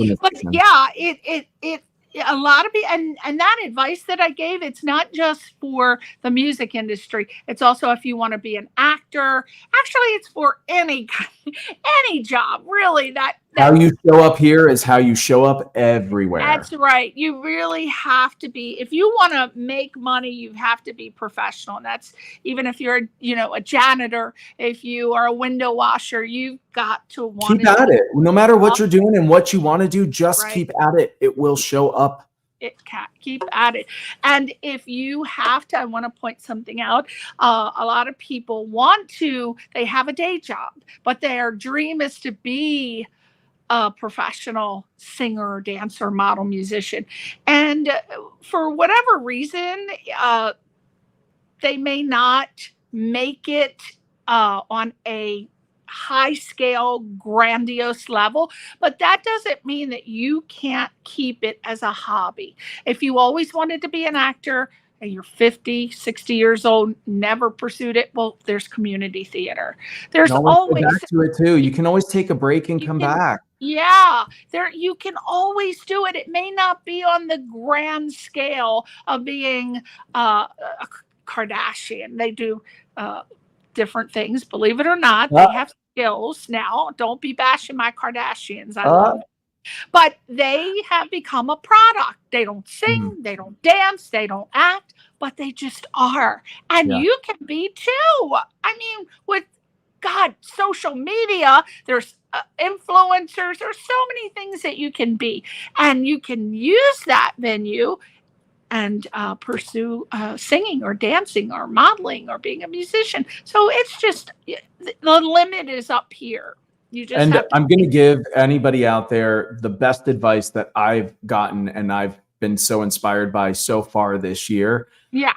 yeah, it a lot of people, and that advice that I gave, it's not just for the music industry. It's also if you want to be an actor. Actually, it's for any job, really. That how you show up here is how you show up everywhere. That's right. You really have to be, if you want to make money, you have to be professional. And that's even if you're, a janitor, if you are a window washer, you've got to want keep at it. No matter what you're doing and what you want to do, just keep at it. It will show up. Keep at it. And if you have to, I want to point something out. A lot of people they have a day job, but their dream is to be a professional singer, dancer, model, musician. And for whatever reason, they may not make it on a high scale, grandiose level, but that doesn't mean that you can't keep it as a hobby. If you always wanted to be an actor and you're 50, 60 years old, never pursued it, well, there's community theater. There's always back to it too. You can always take a break and come back. Yeah, you can always do it. It may not be on the grand scale of being a Kardashian. They do different things, believe it or not. They have skills now. Don't be bashing my Kardashians. I love it. But they have become a product. They don't sing, they don't dance, they don't act, but they just are. And you can be too. I mean, with social media, there's influencers, there's so many things that you can be. And you can use that venue and pursue singing or dancing or modeling or being a musician. So it's just, the limit is up here. I'm going to give anybody out there the best advice that I've gotten and I've been so inspired by so far this year. Yeah.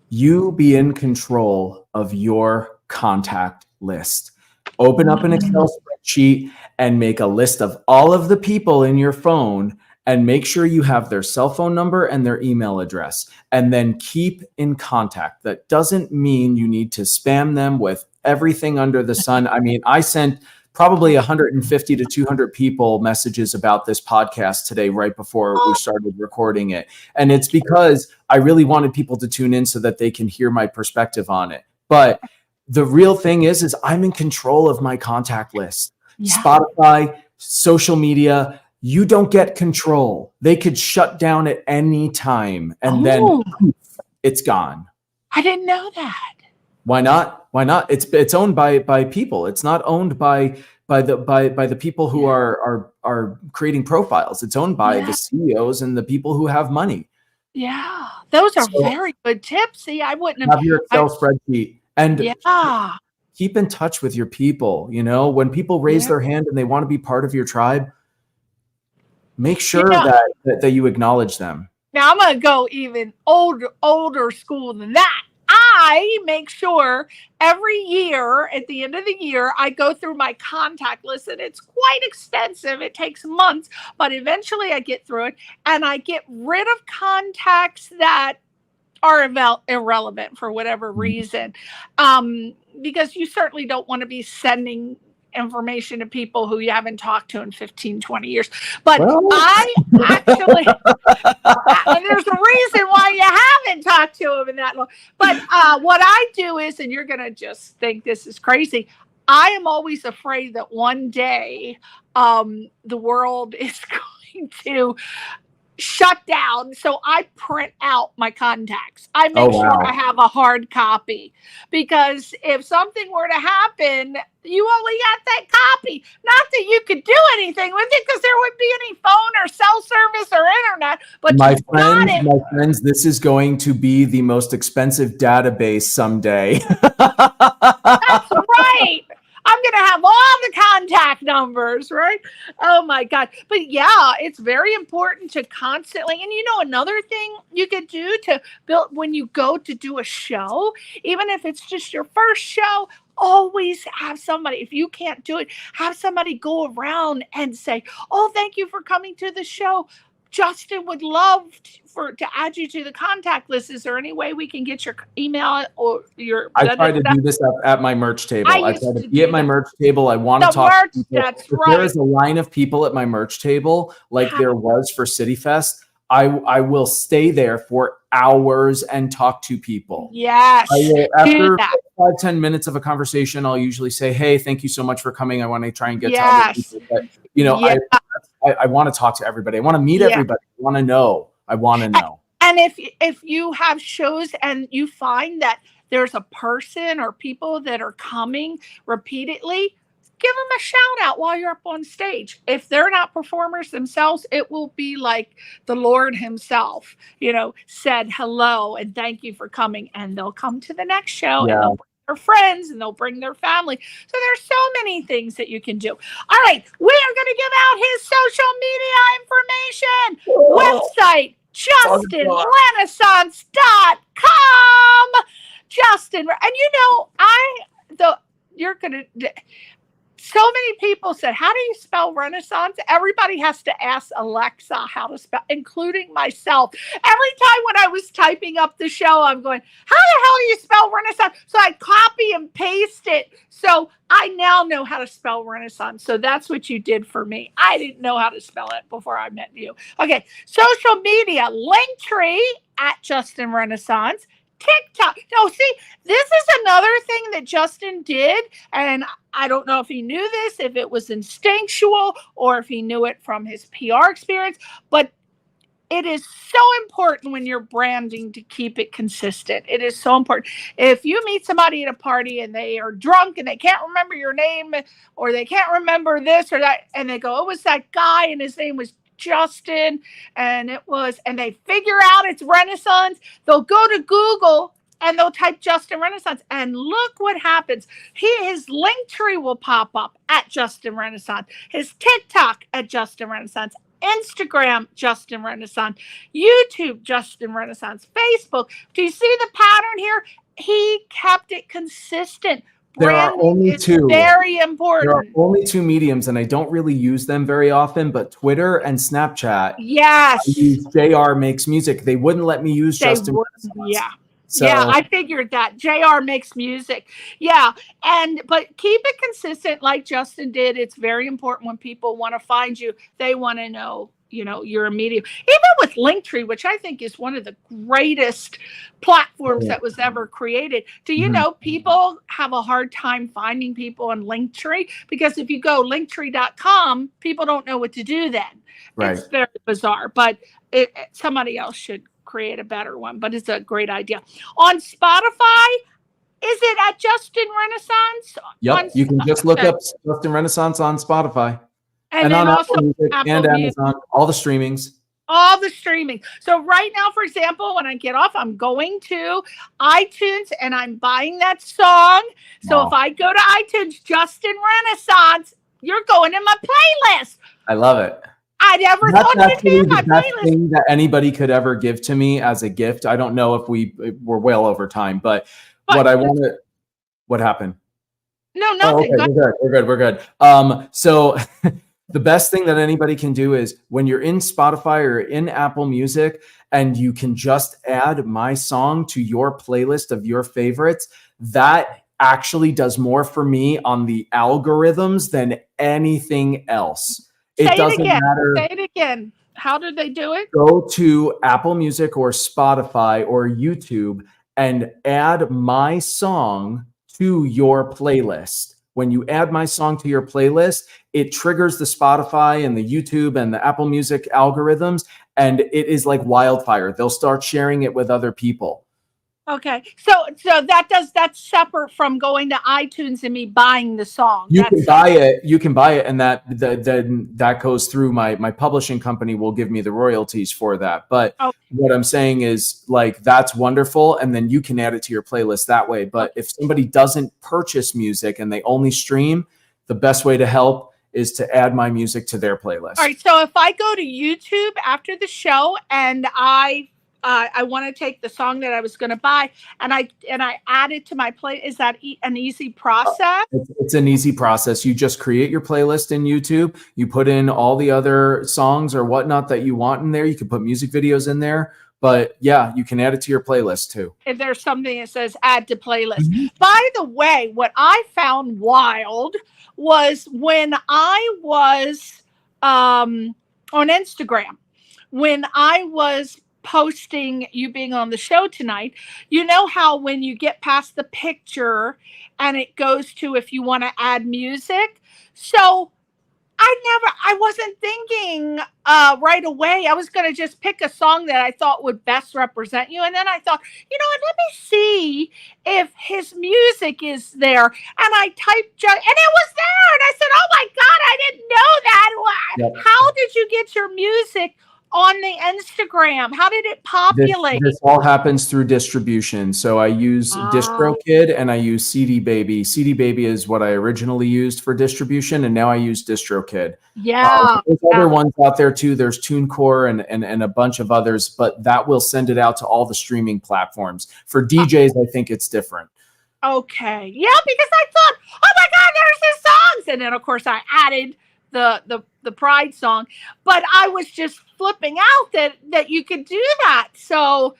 You be in control of your contact list. Open up an Excel spreadsheet and make a list of all of the people in your phone and make sure you have their cell phone number and their email address, and then keep in contact. That doesn't mean you need to spam them with everything under the sun. I mean, I sent probably 150 to 200 people messages about this podcast today, right before we started recording it. And it's because I really wanted people to tune in so that they can hear my perspective on it. But the real thing is I'm in control of my contact list. Yeah. Spotify, social media, you don't get control. They could shut down at any time and then it's gone. I didn't know that. Why not? Why not? It's owned by people. It's not owned by the people who are creating profiles. It's owned by the CEOs and the people who have money. Yeah, those are very good tips. See, I wouldn't have your Excel spreadsheet and keep in touch with your people. When people raise their hand and they want to be part of your tribe, make sure that you acknowledge them. Now I'm going to go even older school than that. I make sure every year, at the end of the year, I go through my contact list, and it's quite extensive. It takes months, but eventually I get through it, and I get rid of contacts that are irrelevant for whatever reason, because you certainly don't want to be sending information to people who you haven't talked to in 15, 20 years. But I actually, and there's a reason why you haven't talked to them in that long. But what I do is, and you're going to just think this is crazy, I am always afraid that one day the world is going to shut down. So I print out my contacts. I make sure I have a hard copy, because if something were to happen, you only got that copy. Not that you could do anything with it, because there wouldn't be any phone or cell service or internet. But my friends, this is going to be the most expensive database someday. That's right. I going to have all the contact numbers, right? Oh my God. But yeah, it's very important to constantly, and another thing you could do to build when you go to do a show, even if it's just your first show, always have somebody, if you can't do it, have somebody go around and say, oh, thank you for coming to the show. Justin would love to add you to the contact list. Is there any way we can get your email or your? I try to do this at my merch table. I try to be at my merch table. I want to talk merch, to people. That's if right. there is a line of people at my merch table, like there was for CityFest, I will stay there for hours and talk to people. Yes. After 5-10 minutes of a conversation, I'll usually say, hey, thank you so much for coming. I want to try and get to other people. But, I want to talk to everybody. I want to meet everybody. I want to know. And if you have shows and you find that there's a person or people that are coming repeatedly, give them a shout out while you're up on stage. If they're not performers themselves, it will be like the Lord himself, said hello and thank you for coming. And they'll come to the next show and they'll bring their friends and they'll bring their family. So there's so many things that you can do. All right. We are going to give out his social media information. Website, justinrenaissance.com. Justin. And you're going to... So many people said, how do you spell Renaissance? Everybody has to ask Alexa how to spell, including myself. Every time when I was typing up the show, I'm going, how the hell do you spell Renaissance? So I copy and paste it. So I now know how to spell Renaissance. So that's what you did for me. I didn't know how to spell it before I met you. Okay. Social media, Linktree at Justin Renaissance. TikTok. No, see, this is another thing that Justin did, and I don't know if he knew this, if it was instinctual, or if he knew it from his PR experience, but it is so important when you're branding to keep it consistent. It is so important. If you meet somebody at a party and they are drunk and they can't remember your name, or they can't remember this or that, and they go, it was that guy and his name was Justin, and they figure out it's Renaissance, they'll go to Google and they'll type Justin Renaissance, and look what happens. His Linktree will pop up at Justin Renaissance, his TikTok at Justin Renaissance, Instagram Justin Renaissance, YouTube Justin Renaissance, Facebook. Do you see the pattern here? He kept it consistent. There are only two. Very important. There are only two mediums, and I don't really use them very often, but Twitter and Snapchat. Yes. I use JR Makes Music. They wouldn't let me use Justin. Yeah. So, yeah, I figured that. JR Makes Music. Yeah. But keep it consistent like Justin did. It's very important when people want to find you. They want to know, you're a medium. Even with Linktree, which I think is one of the greatest platforms that was ever created. Do you know people have a hard time finding people on Linktree? Because if you go linktree.com, people don't know what to do then. Right. It's very bizarre, but somebody else should create a better one, but it's a great idea. On Spotify, is it at Justin Renaissance? Yep, you can just look up Justin Renaissance on Spotify. And on also Apple Music and Amazon, all the streamings. All the streaming. So right now, for example, when I get off, I'm going to iTunes and I'm buying that song. So if I go to iTunes, Justin Renaissance, you're going in my playlist. I love it. I never thought you'd be in my playlist. playlist. Thing that anybody could ever give to me as a gift. I don't know if we're well over time, but what I want to, what happened? No, nothing. Oh, okay, we're good. So the best thing that anybody can do is when you're in Spotify or in Apple Music and you can just add my song to your playlist of your favorites, that actually does more for me on the algorithms than anything else. It doesn't matter. Say it again. How did they do it? Go to Apple Music or Spotify or YouTube and add my song to your playlist. When you add my song to your playlist, it triggers the Spotify and the YouTube and the Apple Music algorithms, and it is like wildfire. They'll start sharing it with other people. Okay, so that's separate from going to iTunes and me buying the song. You can buy it, and that goes through my publishing company will give me the royalties for that. But what I'm saying is, like, that's wonderful, and then you can add it to your playlist that way. But if somebody doesn't purchase music and they only stream, the best way to help is to add my music to their playlist. All right. So if I go to YouTube after the show and I want to take the song that I was going to buy and I add it to my play, is that an easy process? It's an easy process. You just create your playlist in YouTube. You put in all the other songs or whatnot that you want in there. You can put music videos in there. But yeah, you can add it to your playlist too. If there's something that says add to playlist. By the way, what I found wild was when I was on Instagram, when I was posting you being on the show tonight, you know how when you get past the picture and it goes to if you want to add music. So I wasn't thinking right away. I was going to just pick a song that I thought would best represent you. And then I thought, you know what, let me see if his music is there. And I typed, and it was there. And I said, oh my God, I didn't know that. Yep. How did you get your music on the Instagram? How did it populate? This all happens through distribution. So I use DistroKid and I use CD Baby. CD Baby is what I originally used for distribution, and now I use DistroKid. Yeah. There's other ones out there too. There's TuneCore and a bunch of others, but that will send it out to all the streaming platforms. For DJs, I think it's different. Okay. Yeah, because I thought, oh my God, there's his songs. And then of course I added the Pride song, but I was just flipping out that you could do that. So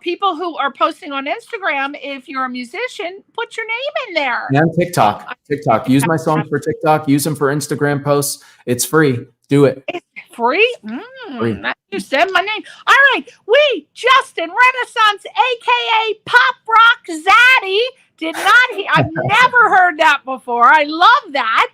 people who are posting on Instagram, if you're a musician, put your name in there. And TikTok. Use my songs for TikTok. Use them for Instagram posts. It's free. Do it. It's free? Free. You said my name. All right. We, Justin Renaissance, a.k.a. Pop-Rock-Zaddy, I've never heard that before. I love that.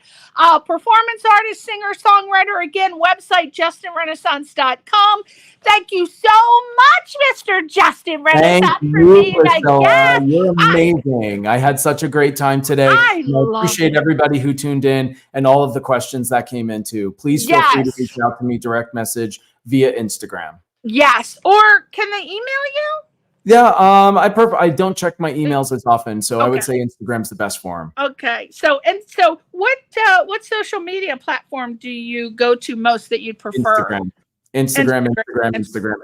Performance artist, singer, songwriter. Again, website, justinrenaissance.com. Thank you so much, Mr. Justin Renaissance, for being a guest. You're amazing. I had such a great time today. I appreciate everybody who tuned in and all of the questions that came into. Please feel free to reach out to me, direct message via Instagram. Yes. Or can they email you? Yeah, I don't check my emails as often, so I would say Instagram's the best form. Okay, so what social media platform do you go to most that you prefer? Instagram.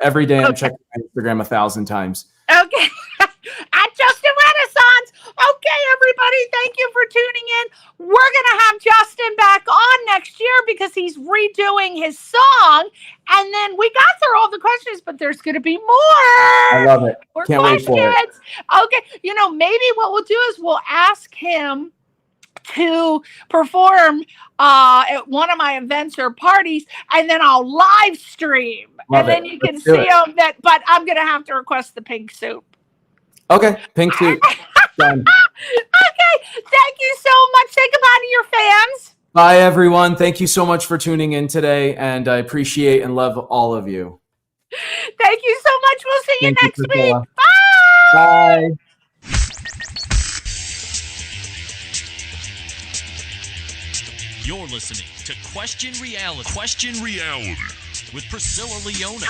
Every day I'm checking my Instagram 1,000 times. Okay, at Justin Renaissance. Okay, everybody, thank you for tuning in. We're gonna have Justin back on next year because he's redoing his song, and then we got through all the questions, but there's gonna be more. I love it. Can't wait for it. Okay, maybe what we'll do is we'll ask him to perform at one of my events or parties, and then I'll live stream. Then you can see him. But I'm gonna have to request the pink soup. Okay, pink suit. Done. Okay, thank you so much. Say goodbye to your fans. Bye, everyone. Thank you so much for tuning in today, and I appreciate and love all of you. Thank you so much. We'll see you next week. Bye. Bye. You're listening to Question Reality with Priscilla Leona.